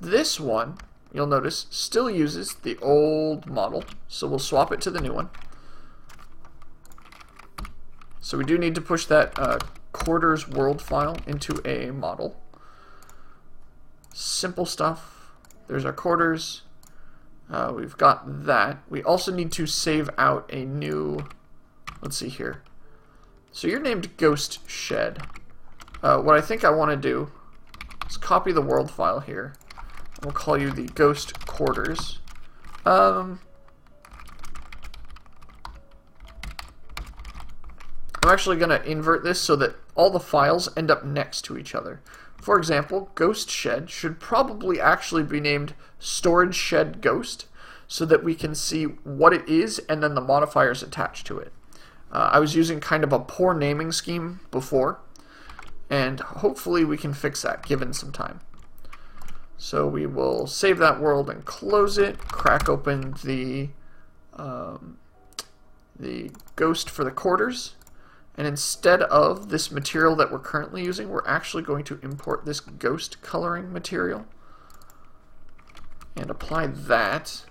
This one, you'll notice, still uses the old model, so we'll swap it to the new one. So we do need to push that quarters world file into a model. Simple stuff. There's our quarters. We've got that. We also need to save out a new, let's see here. So you're named Ghost Shed. What I think I want to do is copy the world file here. We'll call you the Ghost Quarters. I'm actually going to invert this so that all the files end up next to each other. For example, Ghost Shed should probably actually be named Storage Shed Ghost so that we can see what it is and then the modifiers attached to it. I was using kind of a poor naming scheme before, and hopefully we can fix that given some time. So we will save that world and close it, crack open the ghost for the quarters, and instead of this material that we're currently using, we're actually going to import this ghost coloring material and apply that.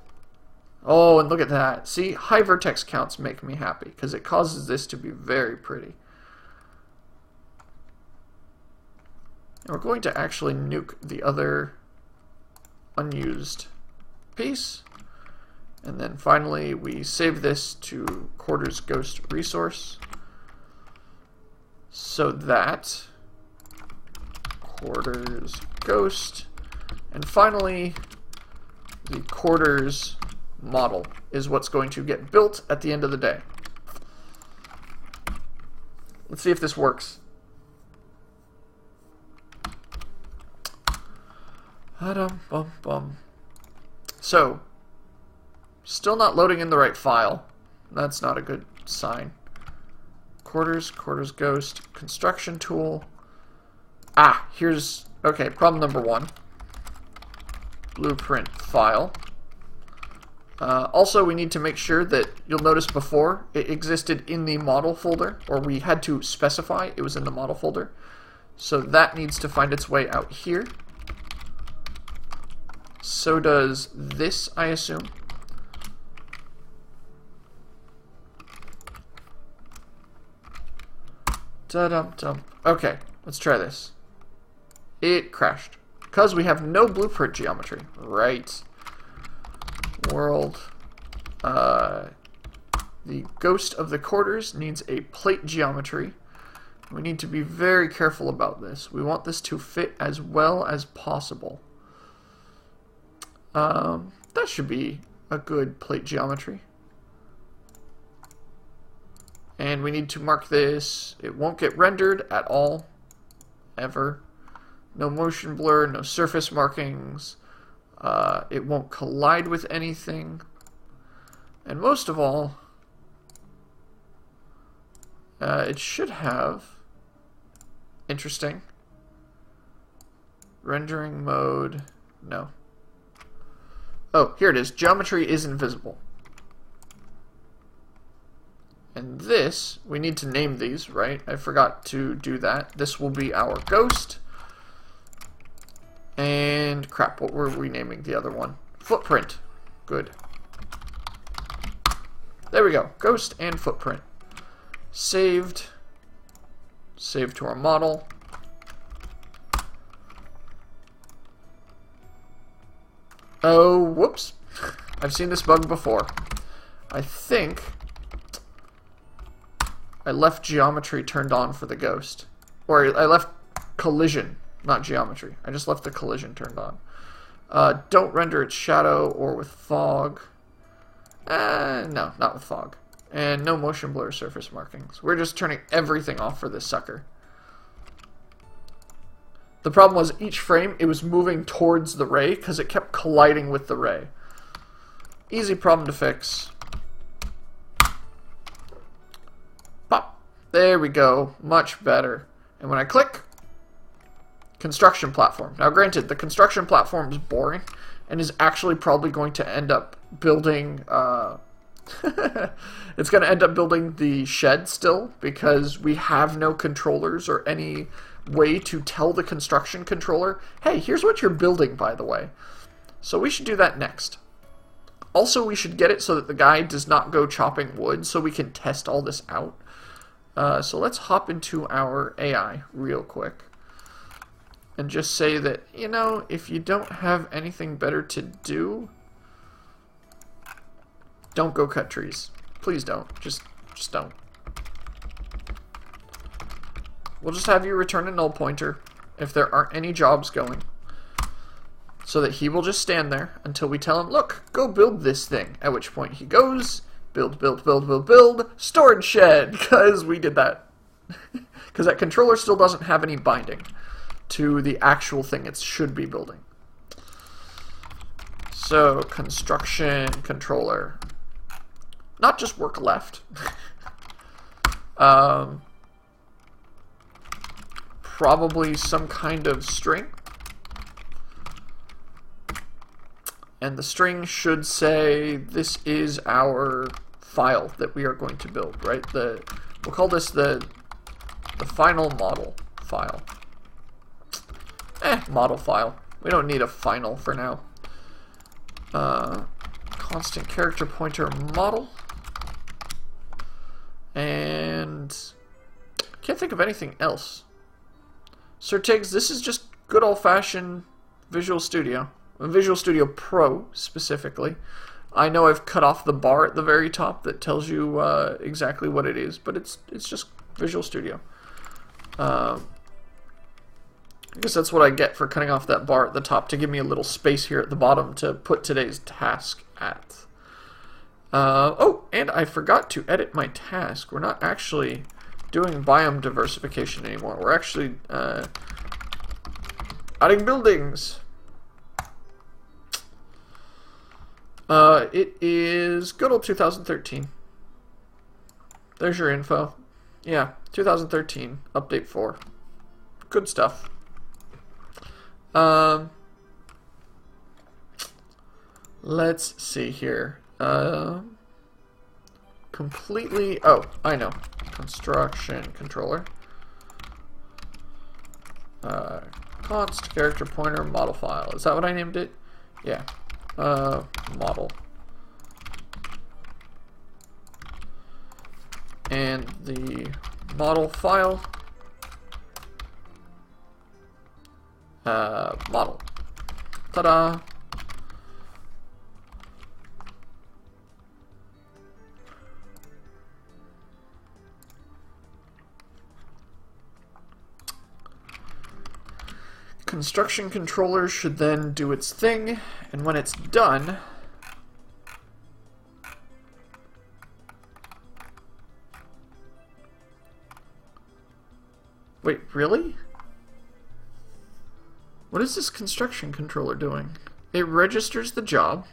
Oh, and look at that. See, high vertex counts make me happy because it causes this to be very pretty. And we're going to actually nuke the other unused piece. And then finally, we save this to quarters ghost resource so that quarters ghost, and finally the quarters model is what's going to get built at the end of the day. Let's see if this works. So, still not loading in the right file. That's not a good sign. Quarters ghost, construction tool. Ah, here's, okay, problem number one. Blueprint file. Also, we need to make sure that, you'll notice before, it existed in the model folder, or we had to specify it was in the model folder. So that needs to find its way out here. So does this, I assume. Da-dum-dum. Okay, let's try this. It crashed. Because we have no blueprint geometry. Right. World. The ghost of the quarters needs a plate geometry. We need to be very careful about this. We want this to fit as well as possible. That should be a good plate geometry. And we need to mark this. It won't get rendered at all. Ever. No motion blur, no surface markings. It won't collide with anything. And most of all, it should have, interesting, rendering mode, no. Oh, here it is. Geometry is invisible. And this, we need to name these, right? I forgot to do that. This will be our ghost. And crap, what were we naming the other one? Footprint. Good. There we go. Ghost and footprint. Saved. Save to our model. Oh, whoops. I've seen this bug before. I think I left geometry turned on for the ghost. Or I left collision, not geometry. I just left the collision turned on. Don't render its shadow or with fog. No, not with fog. And no motion blur surface markings. We're just turning everything off for this sucker. The problem was each frame, it was moving towards the ray because it kept colliding with the ray. Easy problem to fix. Pop. There we go. Much better. And when I click, construction platform. Now granted, the construction platform is boring and is actually probably going to end up building it's going to end up building the shed still because we have no controllers or any way to tell the construction controller, hey, here's what you're building, by the way. So we should do that next. Also, we should get it so that the guy does not go chopping wood so we can test all this out. So let's hop into our AI real quick and just say that, you know, if you don't have anything better to do, don't go cut trees. Please don't. Just don't. We'll just have you return a null pointer if there aren't any jobs going, so that he will just stand there until we tell him, look, go build this thing. At which point he goes, build, build, build, build, build, storage shed, because we did that. Because that controller still doesn't have any binding to the actual thing it should be building. So, construction controller. Not just work left. Probably some kind of string. And the string should say this is our file that we are going to build, right? We'll call this the final model file. Model file. We don't need a final for now. Constant character pointer model. And can't think of anything else. Certigs, this is just good old-fashioned Visual Studio. Visual Studio Pro, specifically. I know I've cut off the bar at the very top that tells you exactly what it is, but it's just Visual Studio. I guess that's what I get for cutting off that bar at the top, to give me a little space here at the bottom to put today's task at. Oh, and I forgot to edit my task. We're not actually doing biome diversification anymore. We're actually adding buildings. It is good old 2013. There's your info. Yeah, 2013, update 4. Good stuff. Let's see here. Completely, oh, I know. Construction controller. Const character pointer model file. Is that what I named it? Yeah. Model. And the model file. Model. Ta-da! Construction controller should then do its thing, and when it's done, wait, really? What is this construction controller doing? It registers the job,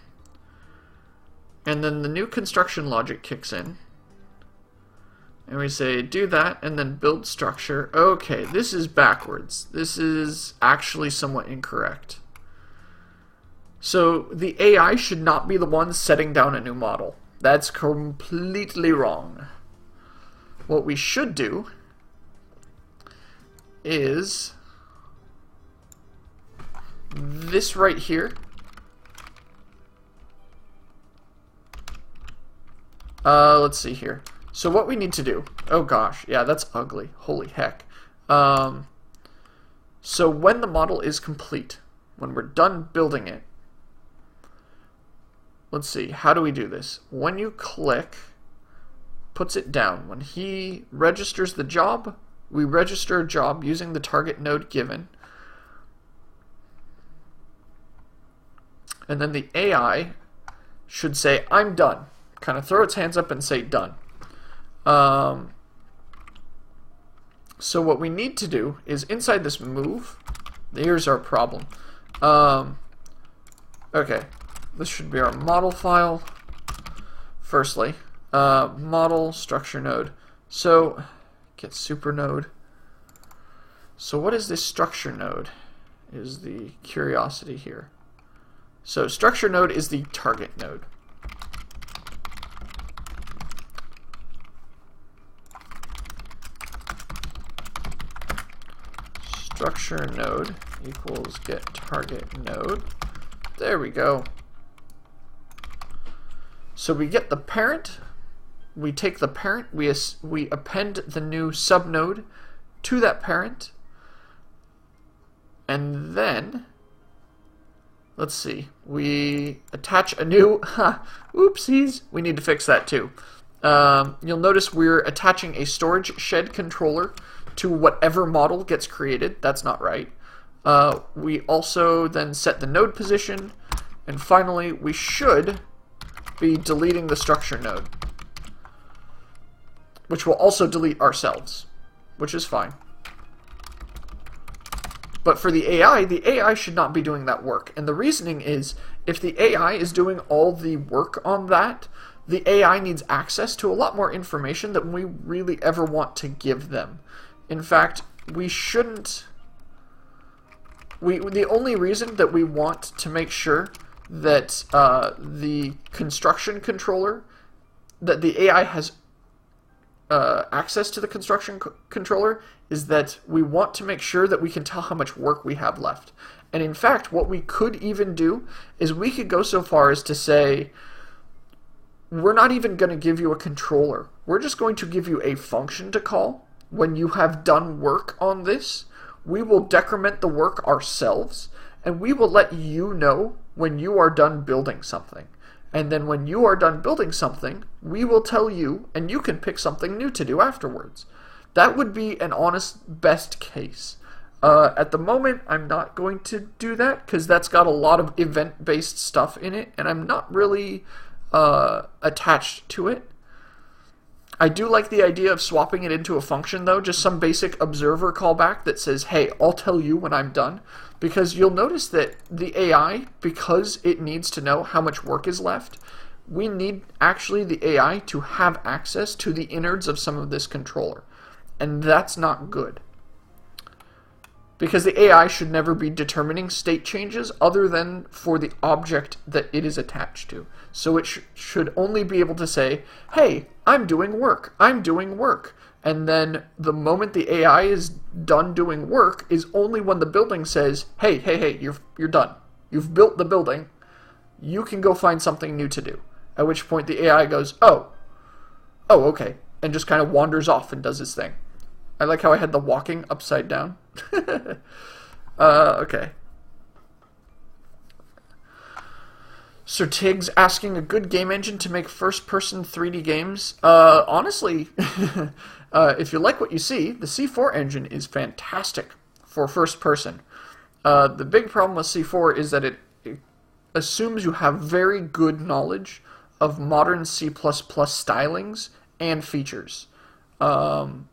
and then the new construction logic kicks in. And we say, do that, and then build structure. Okay, this is backwards. This is actually somewhat incorrect. So the AI should not be the one setting down a new model. That's completely wrong. What we should do is this right here, let's see here. So what we need to do, oh gosh, yeah, that's ugly, holy heck. So when the model is complete, when we're done building it, let's see, how do we do this? When you click, puts it down. When he registers the job, we register a job using the target node given. And then the AI should say, I'm done. Kind of throw its hands up and say, done. So what we need to do is inside this move, here's our problem. Okay, this should be our model file. Firstly, model structure node. So get super node. So what is this structure node? Is the curiosity here. So structure node is the target node. Structure node equals get target node. There we go. So we get the parent, we take the parent, we append the new subnode to that parent, and then, let's see, we attach a new, oopsies, we need to fix that too. You'll notice we're attaching a storage shed controller to whatever model gets created. That's not right. We also then set the node position, and finally we should be deleting the structure node, which will also delete ourselves, which is fine. But for the AI should not be doing that work. And the reasoning is, if the AI is doing all the work on that, the AI needs access to a lot more information than we really ever want to give them. In fact, we shouldn't... the only reason that we want to make sure that the construction controller, that the AI has access to the construction controller, is that we want to make sure that we can tell how much work we have left. And in fact, what we could even do is we could go so far as to say, we're not even going to give you a controller. We're just going to give you a function to call when you have done work on this. We will decrement the work ourselves, and we will let you know when you are done building something. And then when you are done building something, we will tell you, and you can pick something new to do afterwards. That would be an honest best case. At the moment, I'm not going to do that, because that's got a lot of event-based stuff in it, and I'm not really attached to it. I do like the idea of swapping it into a function, though, just some basic observer callback that says, hey, I'll tell you when I'm done. Because you'll notice that the AI, because it needs to know how much work is left, we need actually the AI to have access to the innards of some of this controller. And that's not good. Because the AI should never be determining state changes other than for the object that it is attached to. So it should only be able to say, hey, I'm doing work, I'm doing work. And then the moment the AI is done doing work is only when the building says, hey, you're done. You've built the building. You can go find something new to do. At which point the AI goes, oh, okay, and just kind of wanders off and does his thing. I like how I had the walking upside down. Okay. Sir Tiggs asking, a good game engine to make first-person 3D games? Honestly, if you like what you see, the C4 engine is fantastic for first-person. The big problem with C4 is that it assumes you have very good knowledge of modern C++ stylings and features. So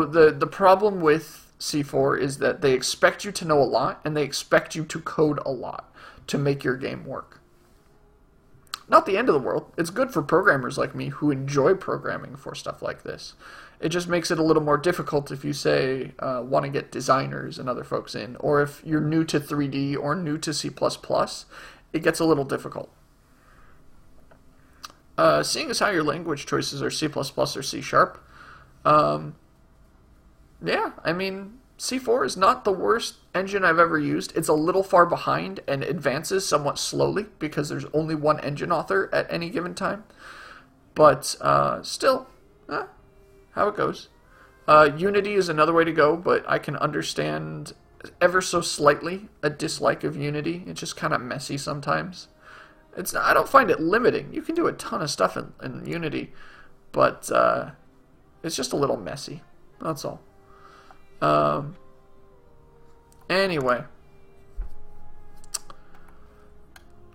the problem with C4 is that they expect you to know a lot, and they expect you to code a lot to make your game work. Not the end of the world. It's good for programmers like me who enjoy programming for stuff like this. It just makes it a little more difficult if you, say, want to get designers and other folks in, or if you're new to 3D or new to C++, it gets a little difficult. Seeing as how your language choices are C++ or C#, yeah, I mean, C4 is not the worst engine I've ever used. It's a little far behind and advances somewhat slowly because there's only one engine author at any given time. But still, how it goes. Unity is another way to go, but I can understand ever so slightly a dislike of Unity. It's just kind of messy sometimes. I don't find it limiting. You can do a ton of stuff in Unity, but it's just a little messy. That's all. Anyway,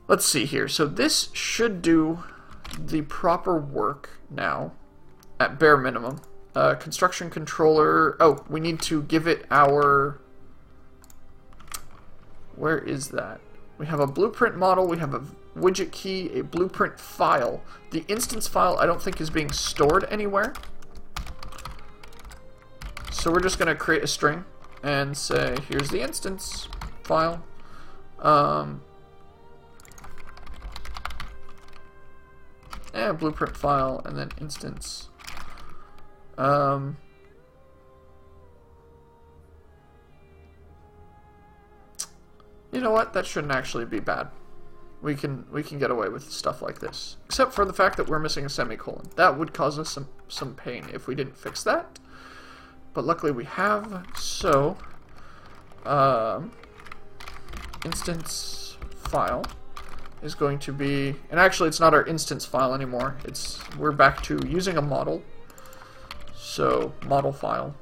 let's see here. So this should do the proper work now, at bare minimum. Construction controller. Oh, we need to give it our... Where is that? We have a blueprint model, we have a widget key, a blueprint file. The instance file I don't think is being stored anywhere. So we're just going to create a string and say, here's the instance file. And blueprint file, and then instance. You know what? That shouldn't actually be bad. We can get away with stuff like this, except for the fact that we're missing a semicolon. That would cause us some pain if we didn't fix that. But luckily we have. So, instance file is going to be, and actually it's not our instance file anymore. We're back to using a model. So model file.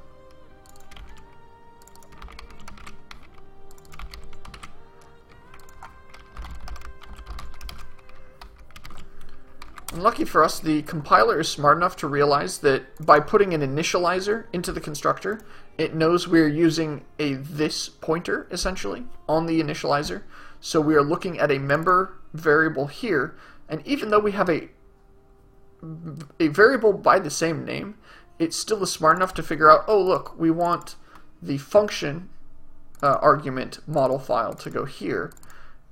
And lucky for us, the compiler is smart enough to realize that by putting an initializer into the constructor, it knows we're using a this pointer, essentially, on the initializer. So we are looking at a member variable here, and even though we have a variable by the same name, it still is smart enough to figure out, oh look, we want the function argument model file to go here,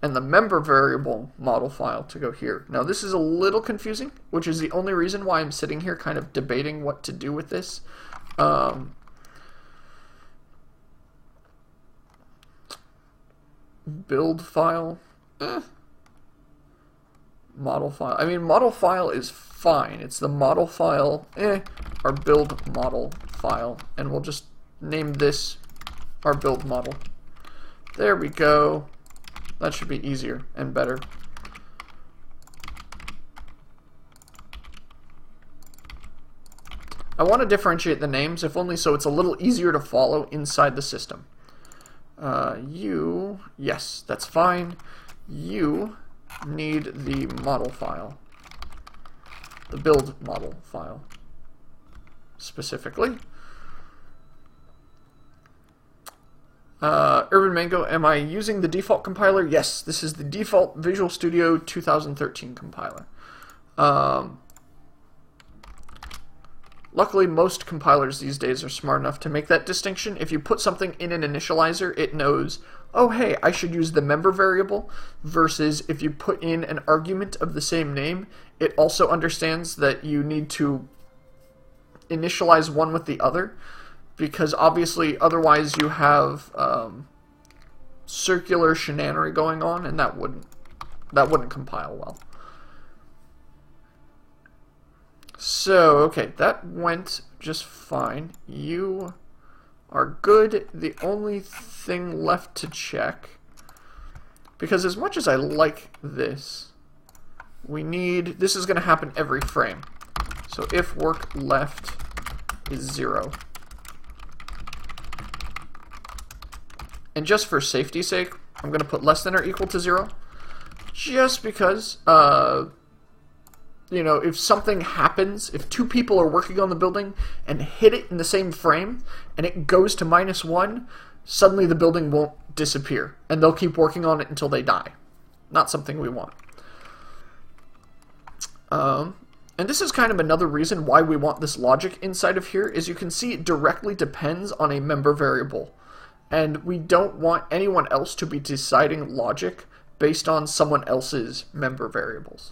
and the member variable model file to go here. Now this is a little confusing, which is the only reason why I'm sitting here kind of debating what to do with this. Build file, model file. I mean, model file is fine. It's the model file, our build model file, and we'll just name this our build model. There we go. That should be easier and better. I want to differentiate the names, if only so it's a little easier to follow inside the system. Yes, that's fine. You need the model file. The build model file, specifically. Urban Mango, am I using the default compiler? Yes, this is the default Visual Studio 2013 compiler. Luckily, most compilers these days are smart enough to make that distinction. If you put something in an initializer, it knows, oh hey, I should use the member variable, versus if you put in an argument of the same name, it also understands that you need to initialize one with the other, because obviously otherwise you have circular shenanery going on, and that wouldn't compile well. So, okay, that went just fine. You are good. The only thing left to check, because as much as I like this, this is going to happen every frame. So if work left is 0. And just for safety's sake, I'm going to put less than or equal to 0. Just because, you know, if something happens, if two people are working on the building and hit it in the same frame, and it goes to -1, suddenly the building won't disappear, and they'll keep working on it until they die. Not something we want. And this is kind of another reason why we want this logic inside of here, is you can see it directly depends on a member variable. And we don't want anyone else to be deciding logic based on someone else's member variables.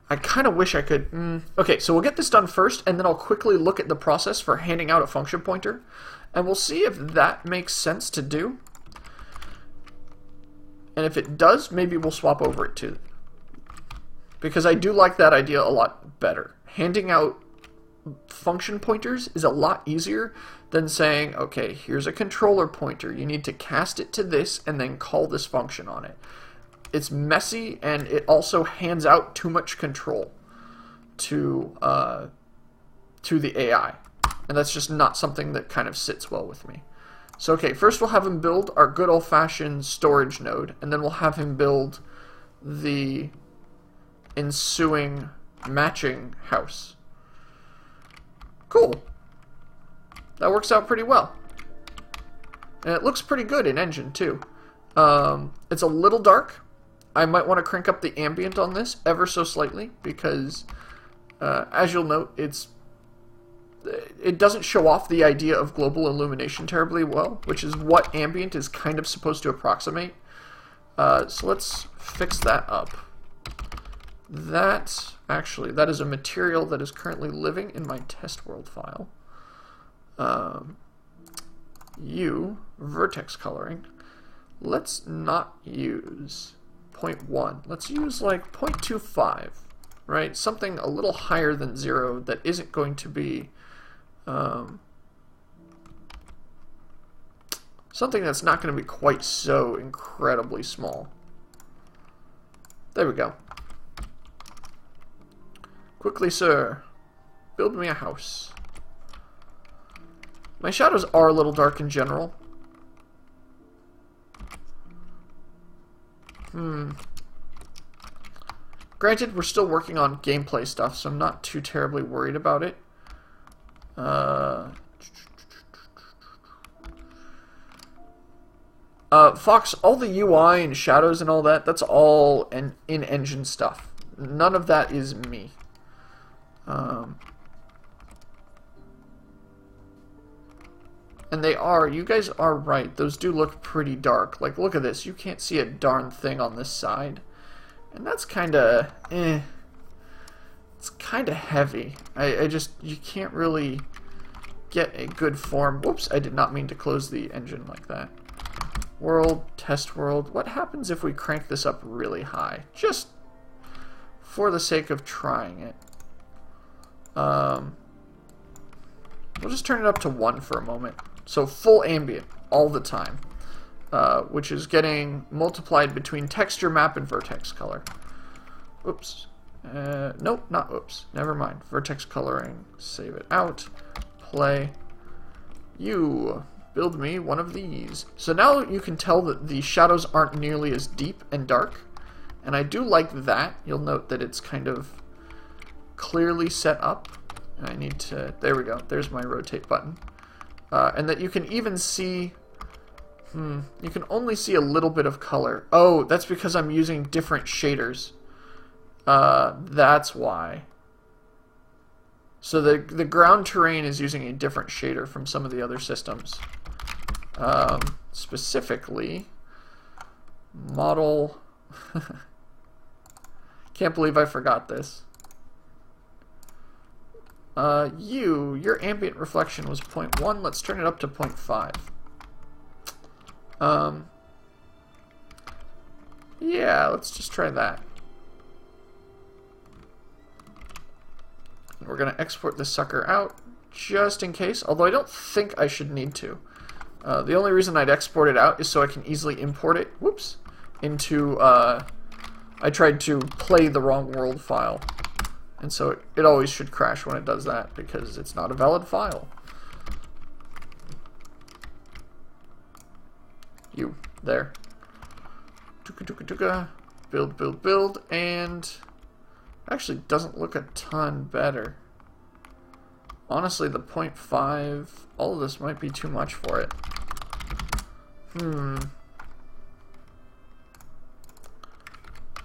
I kind of wish I could... Okay, so we'll get this done first, and then I'll quickly look at the process for handing out a function pointer, and we'll see if that makes sense to do. And if it does, maybe we'll swap over it too. Because I do like that idea a lot better. Handing out function pointers is a lot easier than saying, okay, here's a controller pointer. You need to cast it to this and then call this function on it. It's messy, and it also hands out too much control to the AI. And that's just not something that kind of sits well with me. So, okay, first we'll have him build our good old-fashioned storage node, and then we'll have him build the ensuing matching house. Cool. That works out pretty well. And it looks pretty good in Engine, too. It's a little dark. I might want to crank up the ambient on this ever so slightly, because, as you'll note, it doesn't show off the idea of global illumination terribly well, which is what ambient is kind of supposed to approximate. So let's fix that up. That is a material that is currently living in my test world file. Vertex coloring. Let's not use 0.1. Let's use like 0.25, right? Something a little higher than 0 that isn't going to be something that's not going to be quite so incredibly small. There we go. Quickly, sir, build me a house. My shadows are a little dark in general. Granted, we're still working on gameplay stuff, so I'm not too terribly worried about it. Fox, all the UI and shadows and all that, that's all in-engine stuff. None of that is me. And you guys are right, those do look pretty dark. Like, look at this, you can't see a darn thing on this side. And that's kinda, It's kinda heavy. You can't really get a good form. Whoops, I did not mean to close the engine like that. World, test world. What happens if we crank this up really high? Just for the sake of trying it. We'll just turn it up to 1 for a moment. So full ambient all the time, which is getting multiplied between texture map and vertex color. Oops. Nope, not oops. Never mind. Vertex coloring. Save it out. Play. You build me one of these. So now you can tell that the shadows aren't nearly as deep and dark. And I do like that. You'll note that it's kind of clearly set up. I need to... There we go. There's my rotate button. And that you can even see... you can only see a little bit of color. Oh, that's because I'm using different shaders. That's why. So the ground terrain is using a different shader from some of the other systems. Specifically, model... Can't believe I forgot this. Your ambient reflection was 0.1. Let's turn it up to 0.5. Yeah, let's just try that. We're going to export this sucker out just in case, although I don't think I should need to. The only reason I'd export it out is so I can easily import it, whoops, into, I tried to play the wrong world file. And so it always should crash when it does that, because it's not a valid file. There. Tuka tuka tuka. Build, build, build, and... Actually doesn't look a ton better. Honestly, the 0.5, all of this might be too much for it.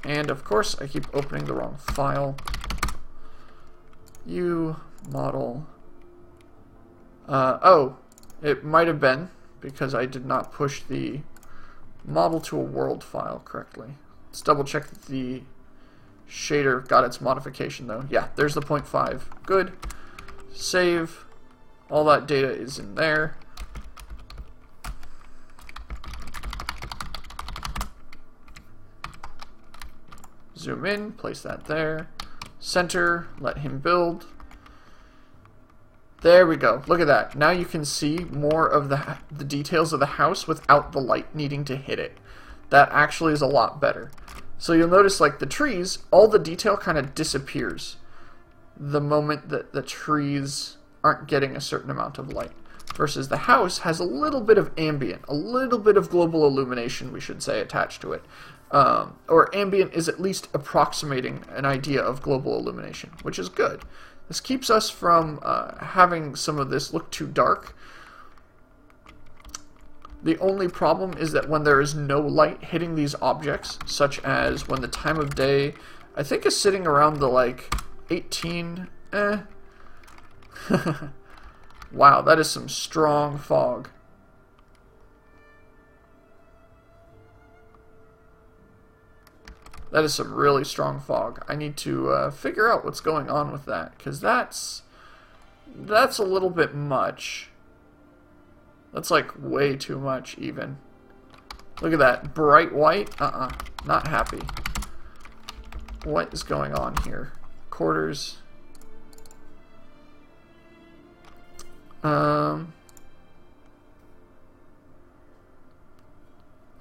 And of course, I keep opening the wrong file. Model. Oh, it might have been because I did not push the model to a world file correctly. Let's double check that the shader got its modification though. Yeah, there's the 0.5. Good. Save. All that data is in there. Zoom in, place that there. Center, let him build. There we go. Look at that. Now you can see more of the details of the house without the light needing to hit it. That actually is a lot better. So you'll notice, like the trees, all the detail kind of disappears the moment that the trees aren't getting a certain amount of light. Versus the house has a little bit of ambient, a little bit of global illumination, we should say, attached to it. Or ambient is at least approximating an idea of global illumination, which is good. This keeps us from having some of this look too dark. The only problem is that when there is no light hitting these objects, such as when the time of day, I think is sitting around the like 18, Wow, that is some strong fog. That is some really strong fog. I need to figure out what's going on with that, because that's a little bit much. That's like way too much even. Look at that, bright white. Not happy. What is going on here? Quarters. I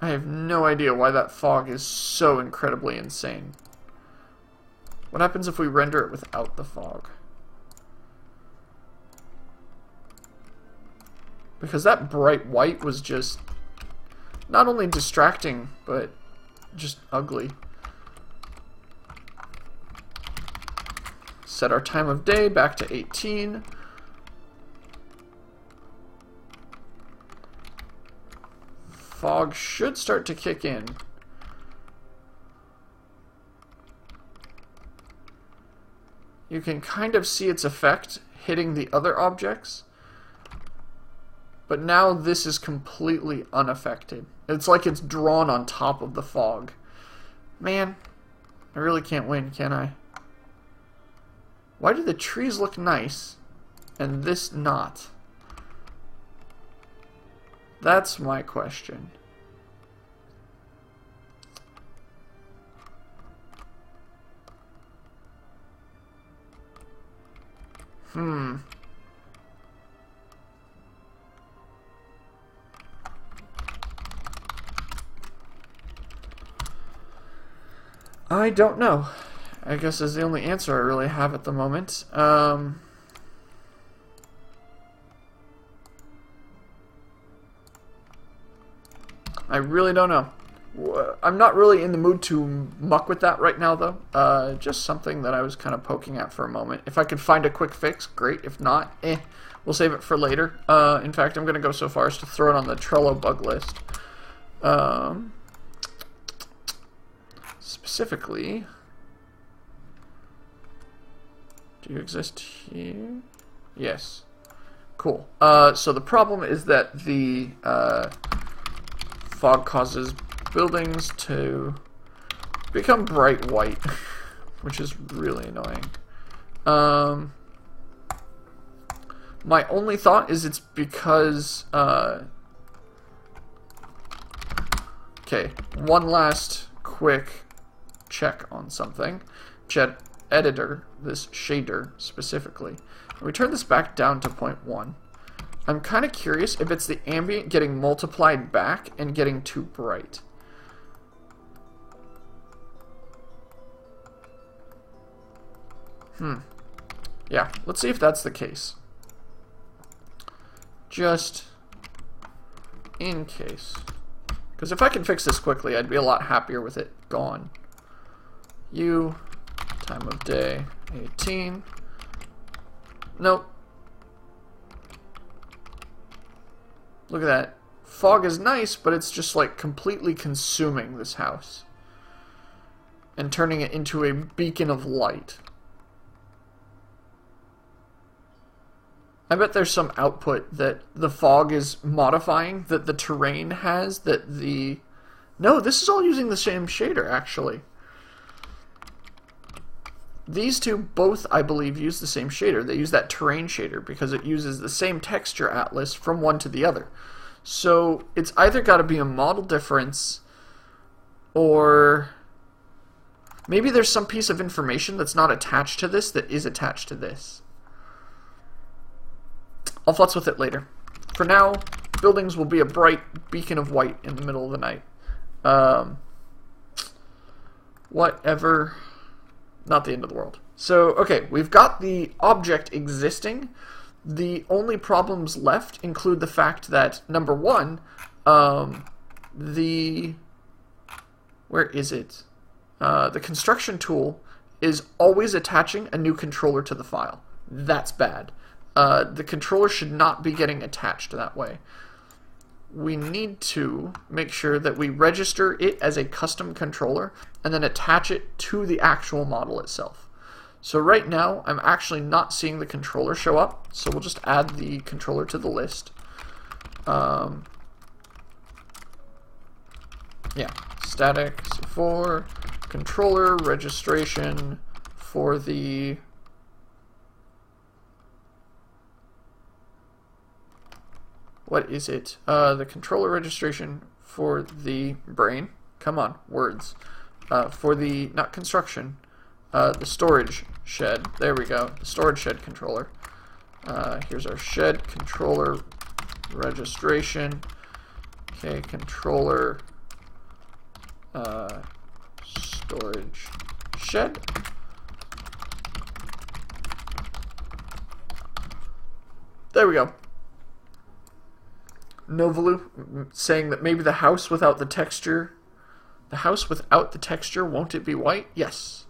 have no idea why that fog is so incredibly insane. What happens if we render it without the fog? Because that bright white was just not only distracting, but just ugly. Set our time of day back to 18. Fog should start to kick in. You can kind of see its effect hitting the other objects. But now this is completely unaffected. It's like it's drawn on top of the fog. Man, I really can't win, can I? Why do the trees look nice and this not? That's my question. I don't know. I guess is the only answer I really have at the moment. I really don't know. I'm not really in the mood to muck with that right now, though. Just something that I was kind of poking at for a moment. If I could find a quick fix, great. If not, we'll save it for later. In fact, I'm going to go so far as to throw it on the Trello bug list. Specifically, do you exist here? Yes. Cool. So the problem is that the fog causes buildings to become bright white, which is really annoying. My only thought is it's because okay, one last quick check on something. Jet editor, this shader specifically. We turn this back down to 0.1. I'm kind of curious if it's the ambient getting multiplied back and getting too bright. Yeah, let's see if that's the case. Just in case. Because if I can fix this quickly, I'd be a lot happier with it gone. Time of day, 18. Nope. Look at that. Fog is nice, but it's just like completely consuming this house. And turning it into a beacon of light. I bet there's some output that the fog is modifying, that the terrain has, that the... No, this is all using the same shader, actually. these two both, I believe, use the same shader. They use that terrain shader because it uses the same texture atlas from one to the other. So it's either got to be a model difference, or maybe there's some piece of information that's not attached to this that is attached to this. I'll futz with it later. For now, buildings will be a bright beacon of white in the middle of the night. Whatever. Not the end of the world. So, okay, we've got the object existing. The only problems left include the fact that, number one, where is it? The construction tool is always attaching a new controller to the file. That's bad. The controller should not be getting attached that way. We need to make sure that we register it as a custom controller and then attach it to the actual model itself. So right now, I'm actually not seeing the controller show up, so we'll just add the controller to the list. Yeah, static C4 controller registration for the what is it? The controller registration for the brain. Come on, words. For the, not construction, the storage shed. There we go. The storage shed controller. Here's our shed controller registration. Okay, controller storage shed. There we go. Novalu saying that maybe the house without the texture won't it be white? Yes.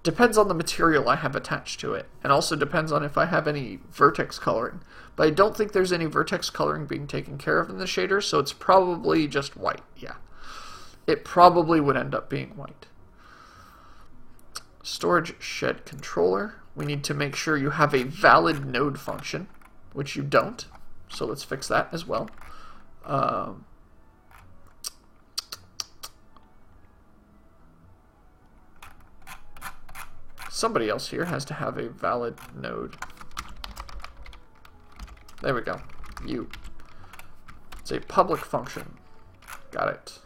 Depends on the material I have attached to it, and also depends on if I have any vertex coloring. But I don't think there's any vertex coloring being taken care of in the shader, so it's probably just white. Yeah. It probably would end up being white. Storage shed controller. We need to make sure you have a valid node function, which you don't. So let's fix that as well. Somebody else here has to have a valid node. There we go. You. It's a public function. Got it.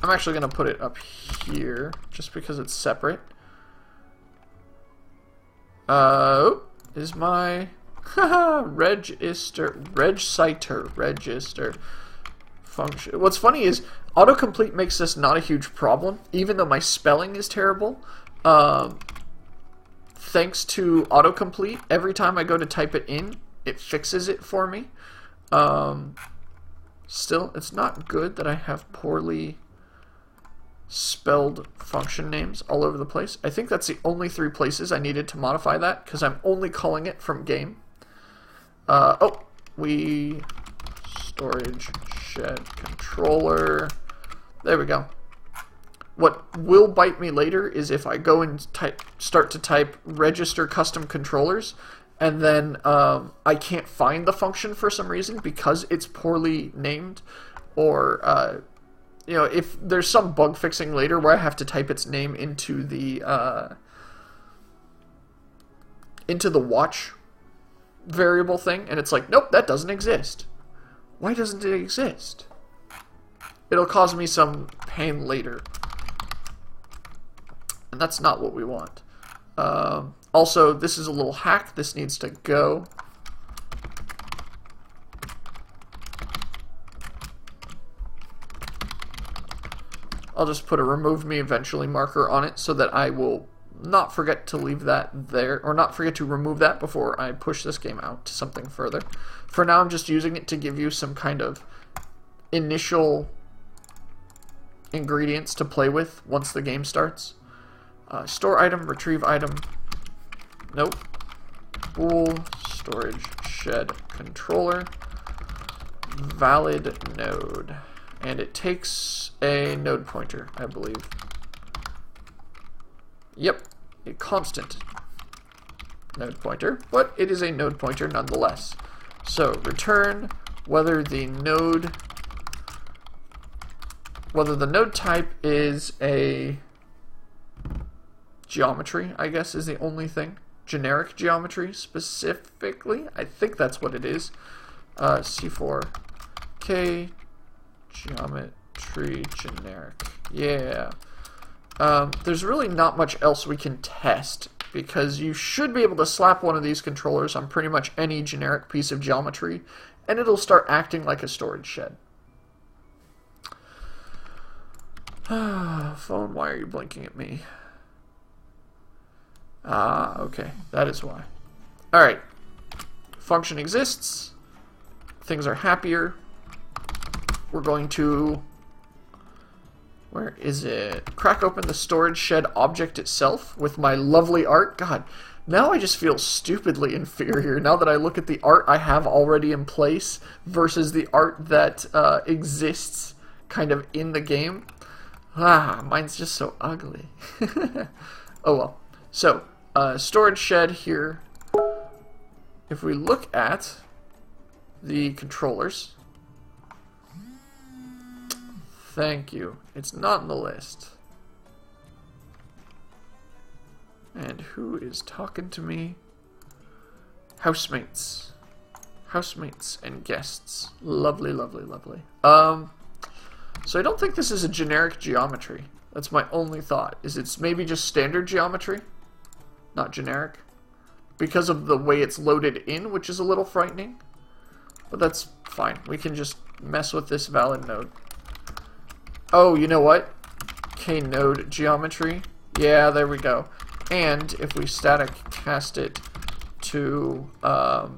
I'm actually going to put it up here just because it's separate. Is my register function. What's funny is autocomplete makes this not a huge problem, even though my spelling is terrible. Thanks to autocomplete, every time I go to type it in, it fixes it for me. Still, it's not good that I have poorly spelled function names all over the place. I think that's the only 3 places I needed to modify that, because I'm only calling it from game. Storage shed controller. There we go. What will bite me later is if I go and start to type register custom controllers, and then I can't find the function for some reason because it's poorly named, or you know, if there's some bug fixing later where I have to type its name into the watch variable thing, and it's like, nope, that doesn't exist. Why doesn't it exist? It'll cause me some pain later, and that's not what we want. Also, this is a little hack. This needs to go. I'll just put a remove me eventually marker on it so that I will not forget to leave that there, or not forget to remove that before I push this game out to something further. For now, I'm just using it to give you some kind of initial ingredients to play with once the game starts. Store item, retrieve item. Nope. Bool storage shed controller. Valid node. And it takes a node pointer, I believe. Yep, a constant node pointer, but it is a node pointer nonetheless. So return whether the node whether the node type is a geometry, I guess, is the only thing. Generic geometry, specifically. I think that's what it is. C4K geometry generic. Yeah. There's really not much else we can test, because you should be able to slap one of these controllers on pretty much any generic piece of geometry, and it'll start acting like a storage shed. Phone, why are you blinking at me? Ah, okay. That is why. Alright. Function exists. Things are happier. We're going to... Where is it? Crack open the storage shed object itself with my lovely art. God, now I just feel stupidly inferior now that I look at the art I have already in place versus the art that exists kind of in the game. Ah, mine's just so ugly. Oh well. So, storage shed here. If we look at the controllers... Thank you. It's not in the list. And who is talking to me? Housemates. Housemates and guests. Lovely, lovely, lovely. So I don't think this is a generic geometry. That's my only thought. Is it's maybe just standard geometry? Not generic. Because of the way it's loaded in, which is a little frightening. But that's fine. We can just mess with this valid node. Oh, you know what? K-node geometry. Yeah, there we go. And if we static cast it to a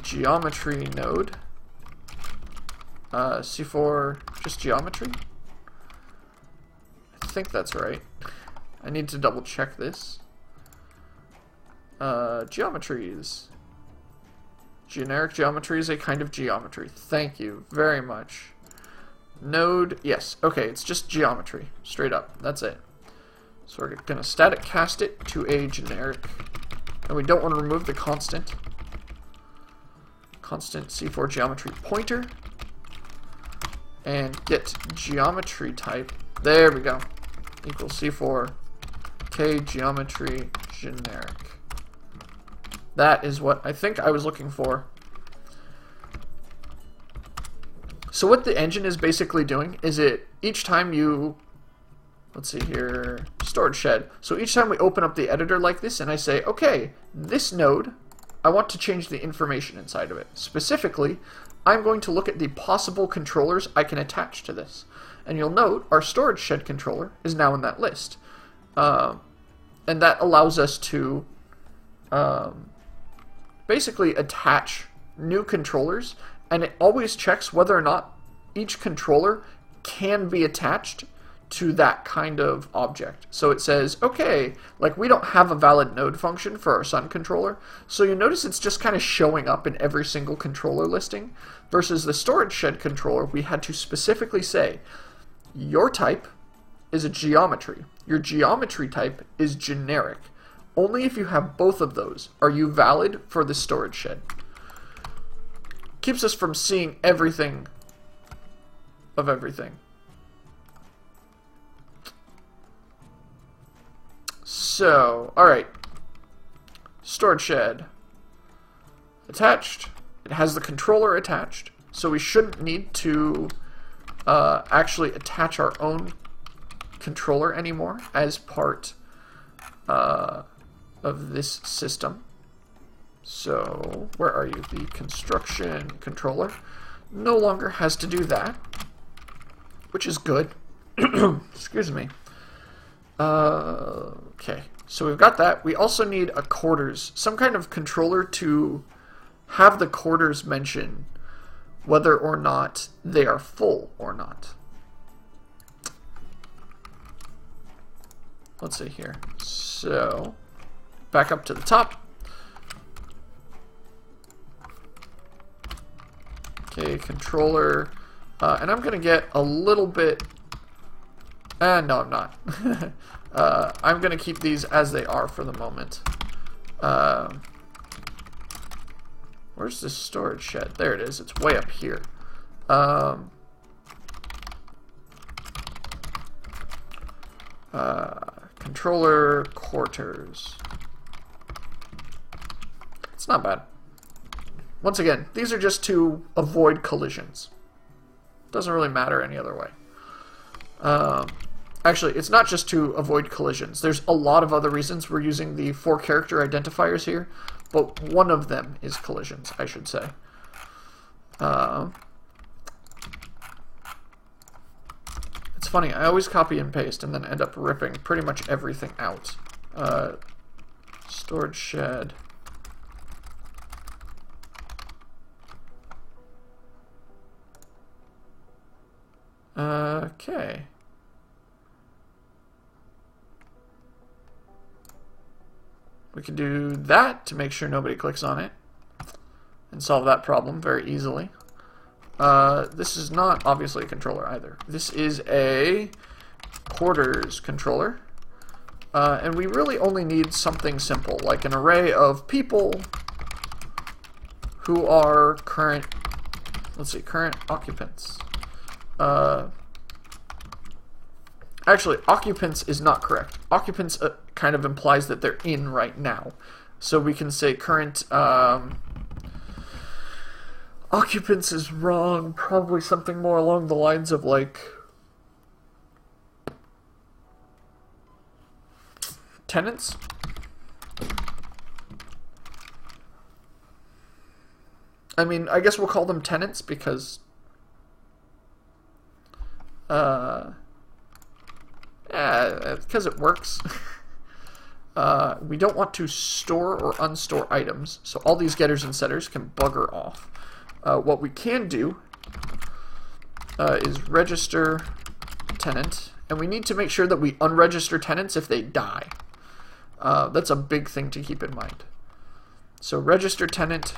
geometry node, C4 just geometry? I think that's right. I need to double check this. Geometries. Generic geometry is a kind of geometry. Thank you very much. Node, yes. Okay, it's just geometry. Straight up. That's it. So we're going to static cast it to a generic. And we don't want to remove the constant. Constant C4 geometry pointer. And get geometry type. There we go. Equals C4 K geometry generic. That is what I think I was looking for. So what the engine is basically doing is each time you, let's see here, storage shed. So each time we open up the editor like this and I say, okay, this node, I want to change the information inside of it. Specifically, I'm going to look at the possible controllers I can attach to this. And you'll note our storage shed controller is now in that list. And that allows us to basically attach new controllers, and it always checks whether or not each controller can be attached to that kind of object. So it says, okay, like we don't have a valid node function for our Sun controller, so you notice it's just kind of showing up in every single controller listing, versus the storage shed controller, we had to specifically say, your type is a geometry. Your geometry type is generic. Only if you have both of those are you valid for the storage shed. Keeps us from seeing everything of everything. So, alright. Storage shed. Attached. It has the controller attached. So we shouldn't need to actually attach our own controller anymore as part of this system. So, where are you? The construction controller no longer has to do that, which is good. Excuse me. Okay, so we've got that. We also need a quarters, some kind of controller to have the quarters mention whether or not they are full or not. Let's see here. So, back up to the top. Okay, controller. And I'm going to get a little bit... no, I'm not. I'm going to keep these as they are for the moment. Where's this storage shed? There it is. It's way up here. Controller quarters. It's not bad. Once again, these are just to avoid collisions. Doesn't really matter any other way. Actually, it's not just to avoid collisions. There's a lot of other reasons we're using the 4 character identifiers here, but one of them is collisions, I should say. It's funny, I always copy and paste and then end up ripping pretty much everything out. Storage shed. Okay. We can do that to make sure nobody clicks on it and solve that problem very easily. This is not obviously a controller either. This is a quarters controller. And we really only need something simple, like an array of people who are current, let's see, current occupants. Actually, occupants is not correct. Occupants kind of implies that they're in right now. So we can say current occupants is wrong. Probably something more along the lines of like tenants. I mean, I guess we'll call them tenants because because it works. We don't want to store or unstore items, so all these getters and setters can bugger off. What we can do is register tenant, and we need to make sure that we unregister tenants if they die. That's a big thing to keep in mind. So register tenant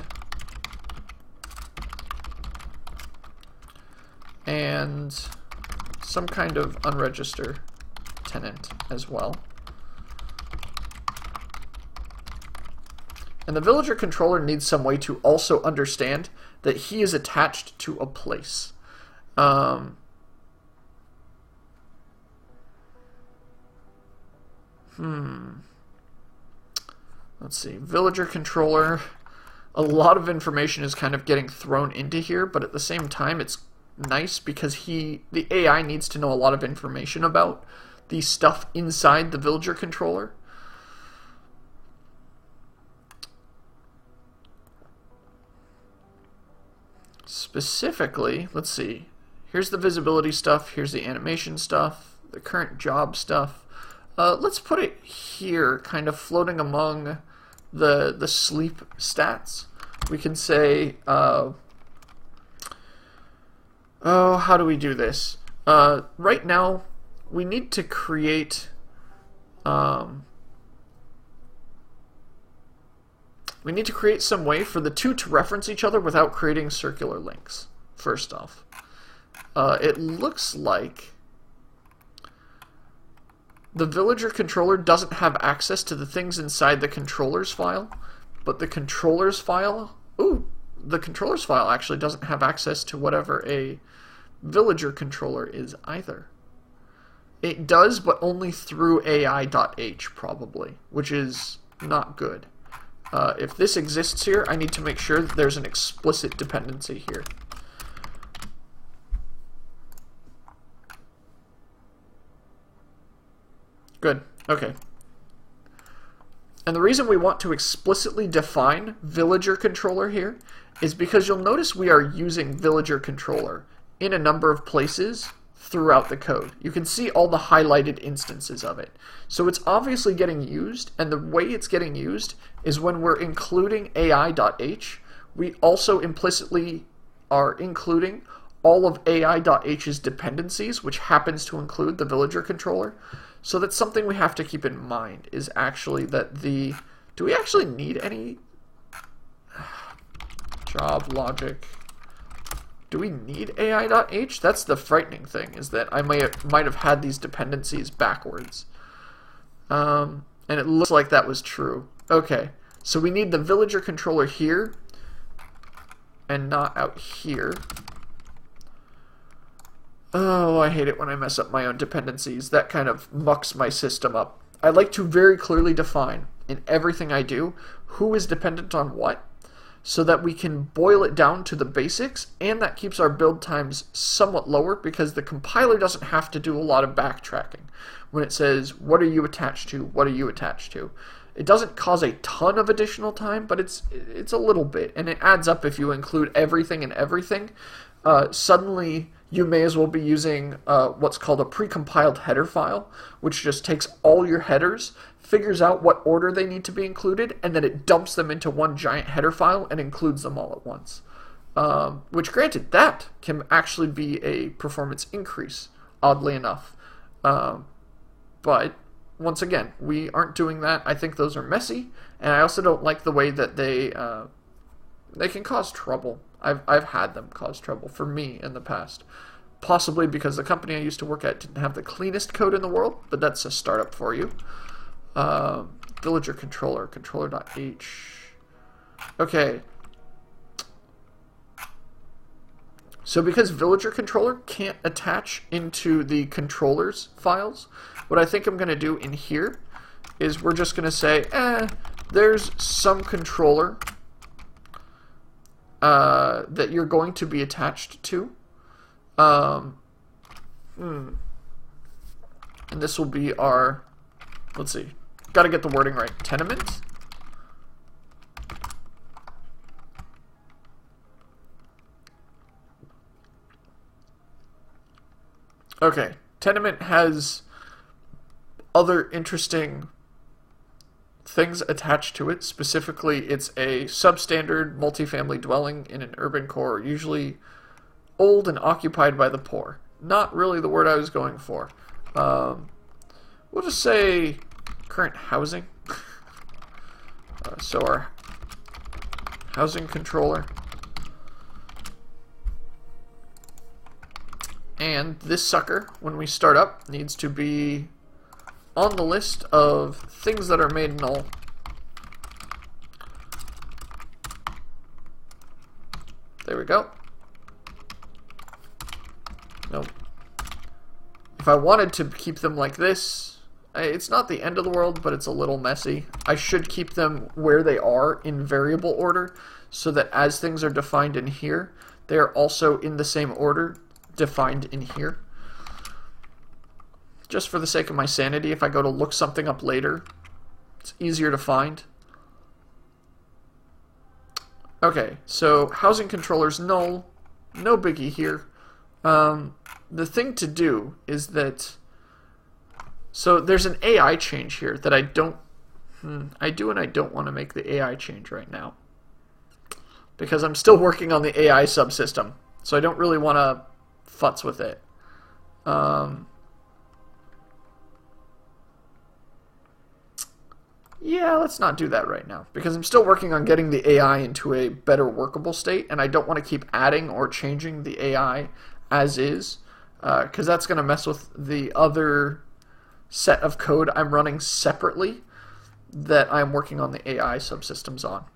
and some kind of unregister tenant as well. And the villager controller needs some way to also understand that he is attached to a place. Let's see, villager controller. A lot of information is kind of getting thrown into here, but at the same time it's nice because the AI needs to know a lot of information about the stuff inside the villager controller. Specifically, let's see, here's the visibility stuff, here's the animation stuff, the current job stuff. Let's put it here, kind of floating among the sleep stats. We can say, oh, how do we do this? Right now, we need to create, some way for the two to reference each other without creating circular links, first off. It looks like the villager controller doesn't have access to the things inside the controllers file, but the controllers file, the controllers file actually doesn't have access to whatever a villager controller is either. It does, but only through AI.h probably, which is not good. If this exists here, I need to make sure that there's an explicit dependency here. Good. Okay. And the reason we want to explicitly define villager controller here is because you'll notice we are using villager controller in a number of places throughout the code. You can see all the highlighted instances of it. So it's obviously getting used, and the way it's getting used is when we're including AI.h, we also implicitly are including all of AI.h's dependencies, which happens to include the villager controller. So that's something we have to keep in mind, is actually that do we actually need any job logic? Do we need AI.h? That's the frightening thing, is that I might have had these dependencies backwards. And it looks like that was true. Okay, so we need the villager controller here and not out here. Oh, I hate it when I mess up my own dependencies. That kind of mucks my system up. I like to very clearly define in everything I do who is dependent on what, so that we can boil it down to the basics, and that keeps our build times somewhat lower because the compiler doesn't have to do a lot of backtracking when it says, what are you attached to, what are you attached to. It doesn't cause a ton of additional time, but it's a little bit, and it adds up if you include everything and everything. Suddenly, you may as well be using what's called a precompiled header file, which just takes all your headers, figures out what order they need to be included, and then it dumps them into one giant header file and includes them all at once. Which, granted, that can actually be a performance increase, oddly enough. But, once again, we aren't doing that. I think those are messy, and I also don't like the way that they can cause trouble. I've had them cause trouble for me in the past. Possibly because the company I used to work at didn't have the cleanest code in the world, but that's a startup for you. Villager controller, controller.h. Okay. So because villager controller can't attach into the controllers files, what I think I'm going to do in here is we're just going to say, there's some controller that you're going to be attached to. And this will be our, let's see, got to get the wording right, tenement. Okay, tenement has other interesting things attached to it. Specifically, it's a substandard multifamily dwelling in an urban core, usually old and occupied by the poor. Not really the word I was going for. We'll just say current housing. So our housing controller. And this sucker, when we start up, needs to be on the list of things that are made null. There we go. Nope. If I wanted to keep them like this, it's not the end of the world, but it's a little messy. I should keep them where they are in variable order, so that as things are defined in here, they are also in the same order defined in here. Just for the sake of my sanity, if I go to look something up later, it's easier to find. Okay, so housing controller's null, no biggie here. The thing to do is that, so there's an AI change here that I do and I don't want to make the AI change right now, because I'm still working on the AI subsystem, so I don't really want to futz with it. Yeah, let's not do that right now, because I'm still working on getting the AI into a better workable state, and I don't want to keep adding or changing the AI as is, because that's going to mess with the other set of code I'm running separately that I'm working on the AI subsystems on.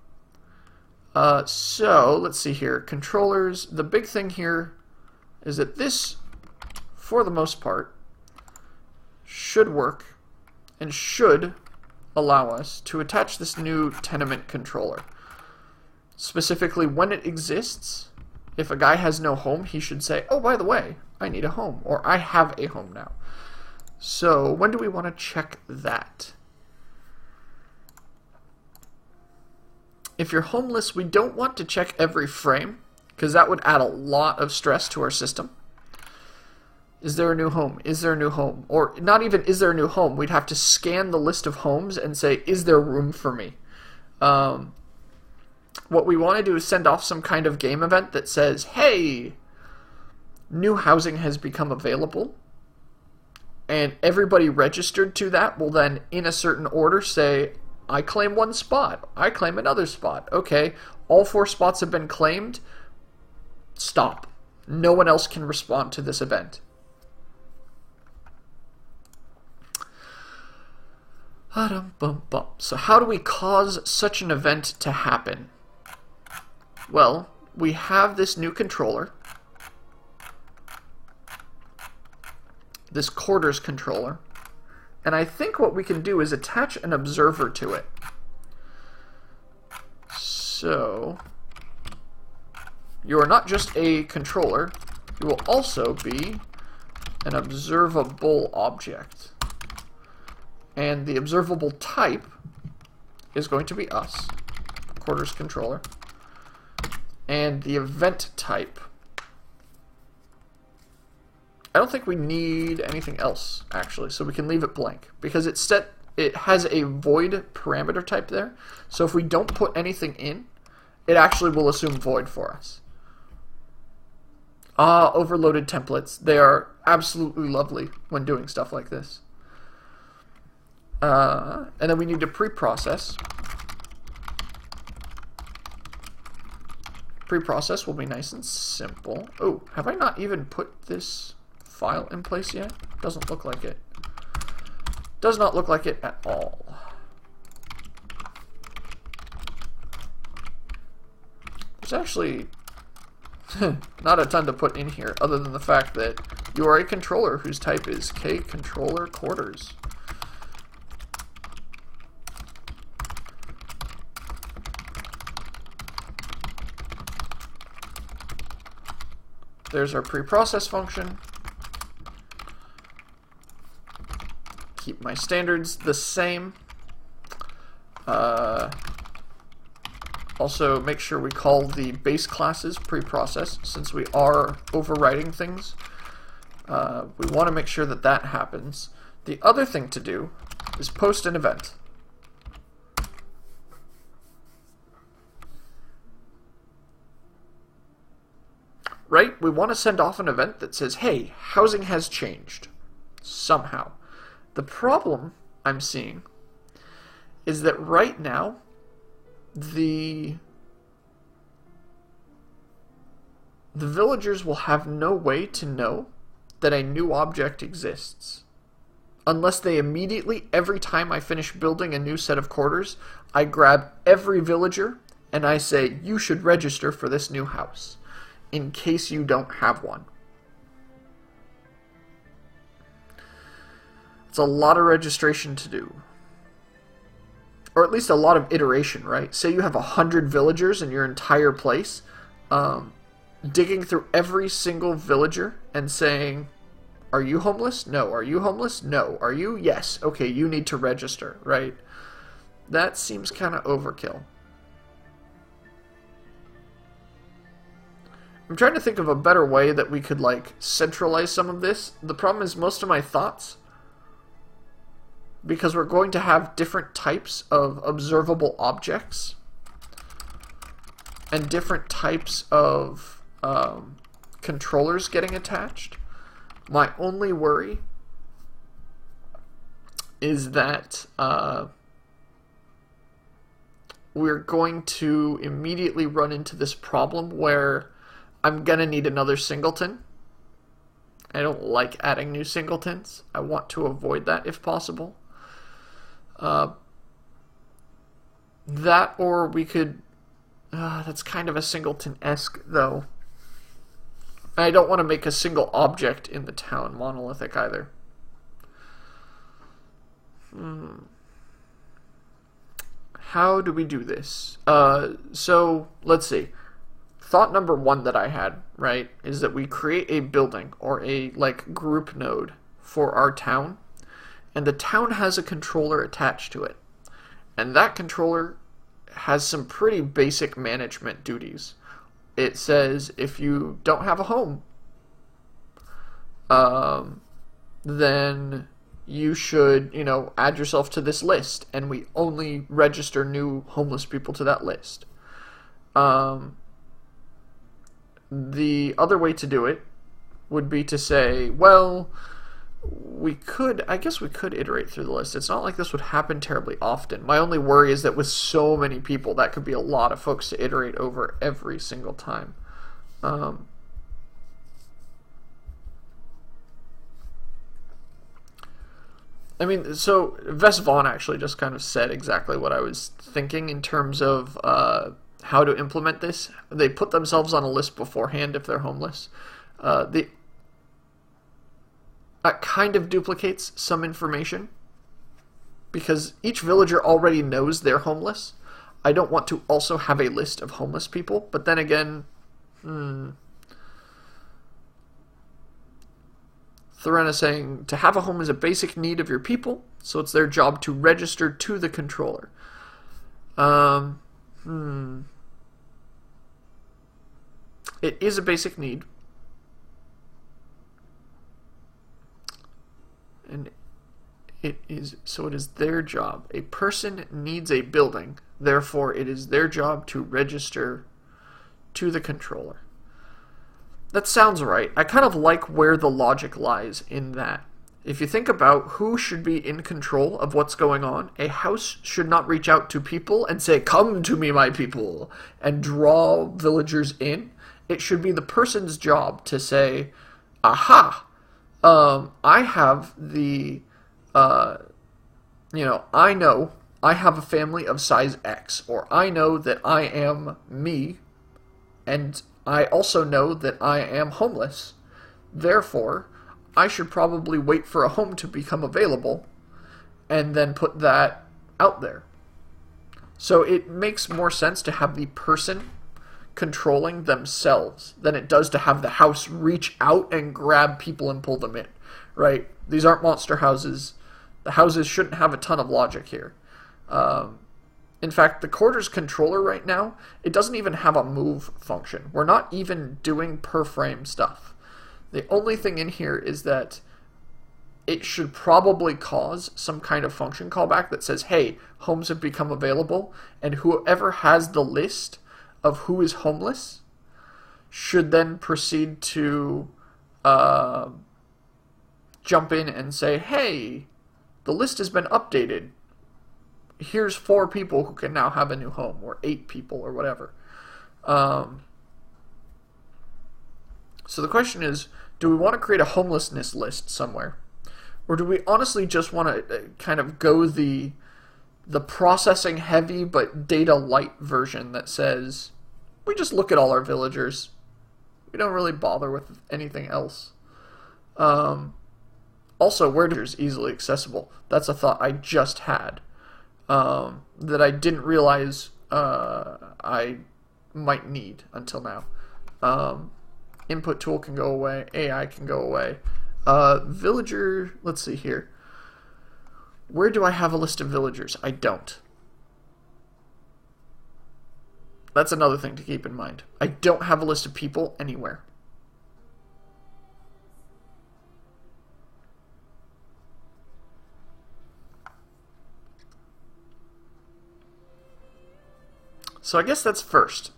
So, let's see here. Controllers, the big thing here is that this, for the most part, should work and should allow us to attach this new tenement controller. Specifically, when it exists, if a guy has no home, he should say, oh, by the way, I need a home, or I have a home now. So, when do we want to check that? If you're homeless, we don't want to check every frame, because that would add a lot of stress to our system. Is there a new home? Is there a new home? Or not even is there a new home. We'd have to scan the list of homes and say, is there room for me? What we want to do is send off some kind of game event that says, hey, new housing has become available. And everybody registered to that will then, in a certain order, say, I claim one spot. I claim another spot. Okay, all 4 spots have been claimed. Stop. No one else can respond to this event. So how do we cause such an event to happen? Well, we have this new controller. this quarters controller. And I think what we can do is attach an observer to it. So you are not just a controller, you will also be an observable object. And the observable type is going to be us, quarters controller. And the event type, I don't think we need anything else, actually, so we can leave it blank, because it has a void parameter type there, so if we don't put anything in, it actually will assume void for us. Overloaded templates. They are absolutely lovely when doing stuff like this. And then we need to pre-process. Pre-process will be nice and simple. Oh, have I not even put this file in place yet? Doesn't look like it. Does not look like it at all. There's actually not a ton to put in here, other than the fact that you are a controller whose type is kcontroller quarters. There's our pre-process function. Keep my standards the same. Also, make sure we call the base classes pre-process, since we are overriding things. We want to make sure that that happens. The other thing to do is post an event. Right? We want to send off an event that says, hey, housing has changed. Somehow. The problem I'm seeing is that right now, the villagers will have no way to know that a new object exists. Unless they immediately, every time I finish building a new set of quarters, I grab every villager and I say, you should register for this new house, in case you don't have one. It's a lot of registration to do. Or at least a lot of iteration, right? Say you have 100 villagers in your entire place, digging through every single villager and saying, are you homeless? No. Are you homeless? No. Are you? Yes. Okay, you need to register, right? That seems kind of overkill. I'm trying to think of a better way that we could, like, centralize some of this. The problem is most of my thoughts, because we're going to have different types of observable objects and different types of controllers getting attached. My only worry is that we're going to immediately run into this problem where I'm going to need another singleton. I don't like adding new singletons. I want to avoid that if possible. That, or we could... that's kind of a singleton-esque, though. I don't want to make a single object in the town monolithic either. How do we do this? So, let's see. Thought number one that I had, right, is that we create a building or a, like, group node for our town, and the town has a controller attached to it. And that controller has some pretty basic management duties. It says if you don't have a home, then you should, add yourself to this list, and we only register new homeless people to that list. The other way to do it would be to say, well, I guess we could iterate through the list. It's not like this would happen terribly often. My only worry is that with so many people, that could be a lot of folks to iterate over every single time. I mean, so Vess Vaughn actually just kind of said exactly what I was thinking in terms of how to implement this. They put themselves on a list beforehand if they're homeless. that kind of duplicates some information, because each villager already knows they're homeless. I don't want to also have a list of homeless people, but then again, Thorena saying, to have a home is a basic need of your people, so it's their job to register to the controller. It is a basic need. And it is their job. A person needs a building, therefore it is their job to register to the controller. That sounds right. I kind of like where the logic lies in that. If you think about who should be in control of what's going on, a house should not reach out to people and say, "Come to me, my people," and draw villagers in. It should be the person's job to say, "Aha, I have the, I know I have a family of size X, or I know that I am me, and I also know that I am homeless. Therefore, I should probably wait for a home to become available and then put that out there." So it makes more sense to have the person controlling themselves than it does to have the house reach out and grab people and pull them in, right? These aren't monster houses. The houses shouldn't have a ton of logic here. In fact, the quarters controller right now, it doesn't even have a move function. We're not even doing per frame stuff. The only thing in here is that it should probably cause some kind of function callback that says, hey, homes have become available, and whoever has the list of who is homeless should then proceed to jump in and say, hey, the list has been updated. Here's 4 people who can now have a new home, or 8 people, or whatever. So the question is, do we want to create a homelessness list somewhere? Or do we honestly just want to kind of go the processing heavy but data light version that says, we just look at all our villagers. We don't really bother with anything else. Also, where is easily accessible? That's a thought I just had. That I didn't realize I might need until now. Input tool can go away. AI can go away. Villager, let's see here. Where do I have a list of villagers? I don't. That's another thing to keep in mind. I don't have a list of people anywhere. So I guess that's first.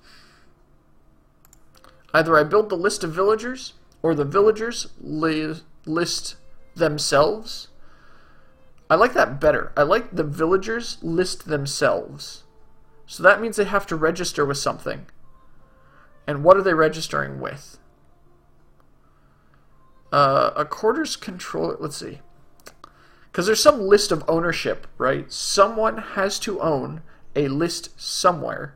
Either I build the list of villagers, or the villagers list themselves. I like that better. I like the villagers list themselves. So that means they have to register with something. And what are they registering with? A quarters controller, let's see. Because there's some list of ownership, right? Someone has to own a list somewhere.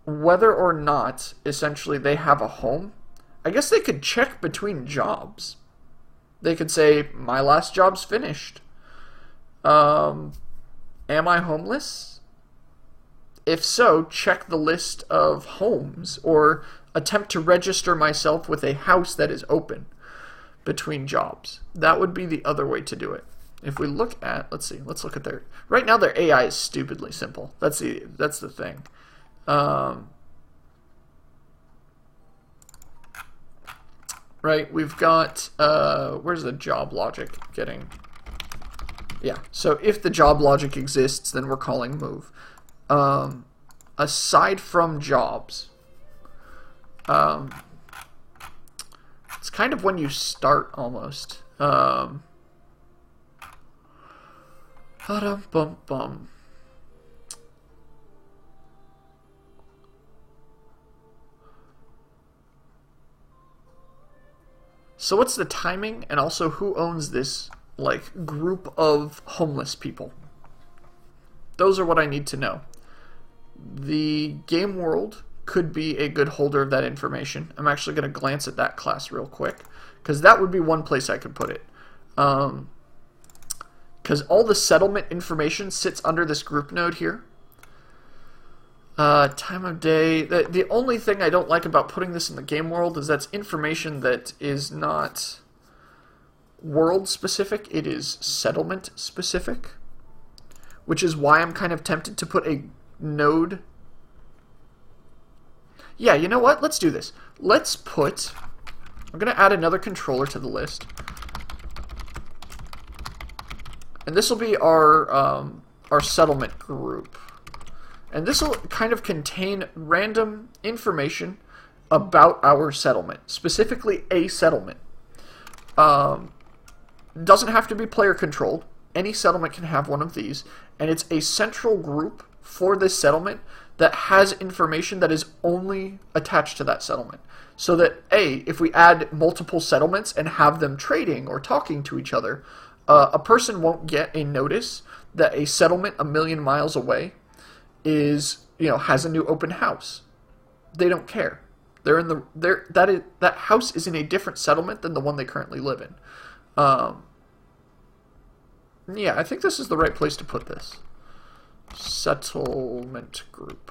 Whether or not, essentially, they have a home. I guess they could check between jobs. They could say, my last job's finished. Am I homeless? If so, check the list of homes, or attempt to register myself with a house that is open between jobs. That would be the other way to do it. If we look at, let's look at their, right now their AI is stupidly simple. That's the thing. Right, we've got, where's the job logic getting? Yeah, so if the job logic exists, then we're calling move. Aside from jobs, it's kind of when you start almost. Bum. So what's the timing, and also who owns this, like, group of homeless people? Those are what I need to know. The game world could be a good holder of that information. I'm actually going to glance at that class real quick, because that would be one place I could put it. Because all the settlement information sits under this group node here. Time of day. The only thing I don't like about putting this in the game world is that's information that is not world specific, it is settlement specific, which is why I'm kind of tempted to put a node. Yeah, you know what? Let's do this. I'm going to add another controller to the list. And this will be our settlement group. And this will kind of contain random information about our settlement, specifically a settlement. Doesn't have to be player controlled. Any settlement can have one of these, and it's a central group for this settlement that has information that is only attached to that settlement. So that, if we add multiple settlements and have them trading or talking to each other, a person won't get a notice that a settlement a million miles away has a new open house. They don't care. That house is in a different settlement than the one they currently live in. Yeah, I think this is the right place to put this. Settlement group.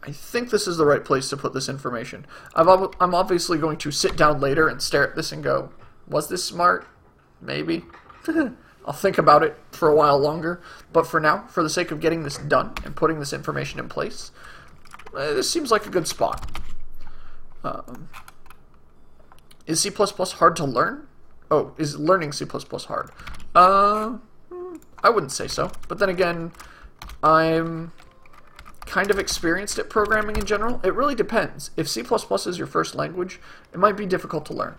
I think this is the right place to put this information. I'm obviously going to sit down later and stare at this and go, was this smart? Maybe. I'll think about it for a while longer. But for now, for the sake of getting this done and putting this information in place, this seems like a good spot. Is C++ hard to learn? Oh, is learning C++ hard? I wouldn't say so. But then again, I'm kind of experienced at programming in general. It really depends. If C++ is your first language, it might be difficult to learn.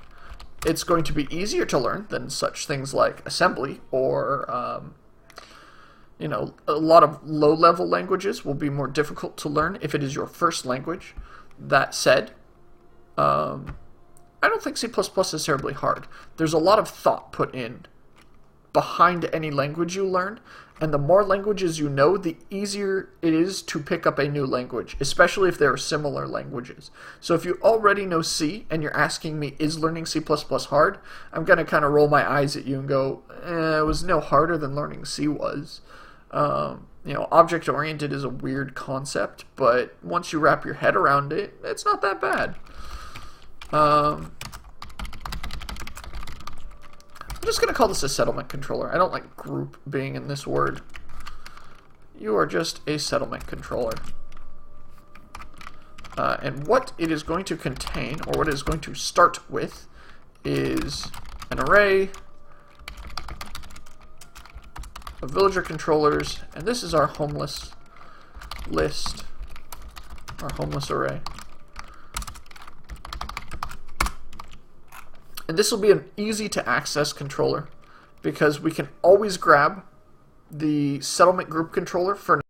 It's going to be easier to learn than such things like assembly or, a lot of low-level languages will be more difficult to learn if it is your first language. That said, I don't think C++ is terribly hard. There's a lot of thought put in behind any language you learn, and the more languages you know, the easier it is to pick up a new language, especially if there are similar languages. So if you already know C and you're asking me, is learning C++ hard? I'm going to kind of roll my eyes at you and go, it was no harder than learning C was. Object-oriented is a weird concept, but once you wrap your head around it, it's not that bad. I'm just going to call this a settlement controller. I don't like group being in this word. You are just a settlement controller. And what it is going to contain, or what it is going to start with, is an array of villager controllers, and this is our homeless list, our homeless array. And this will be an easy to access controller because we can always grab the settlement group controller for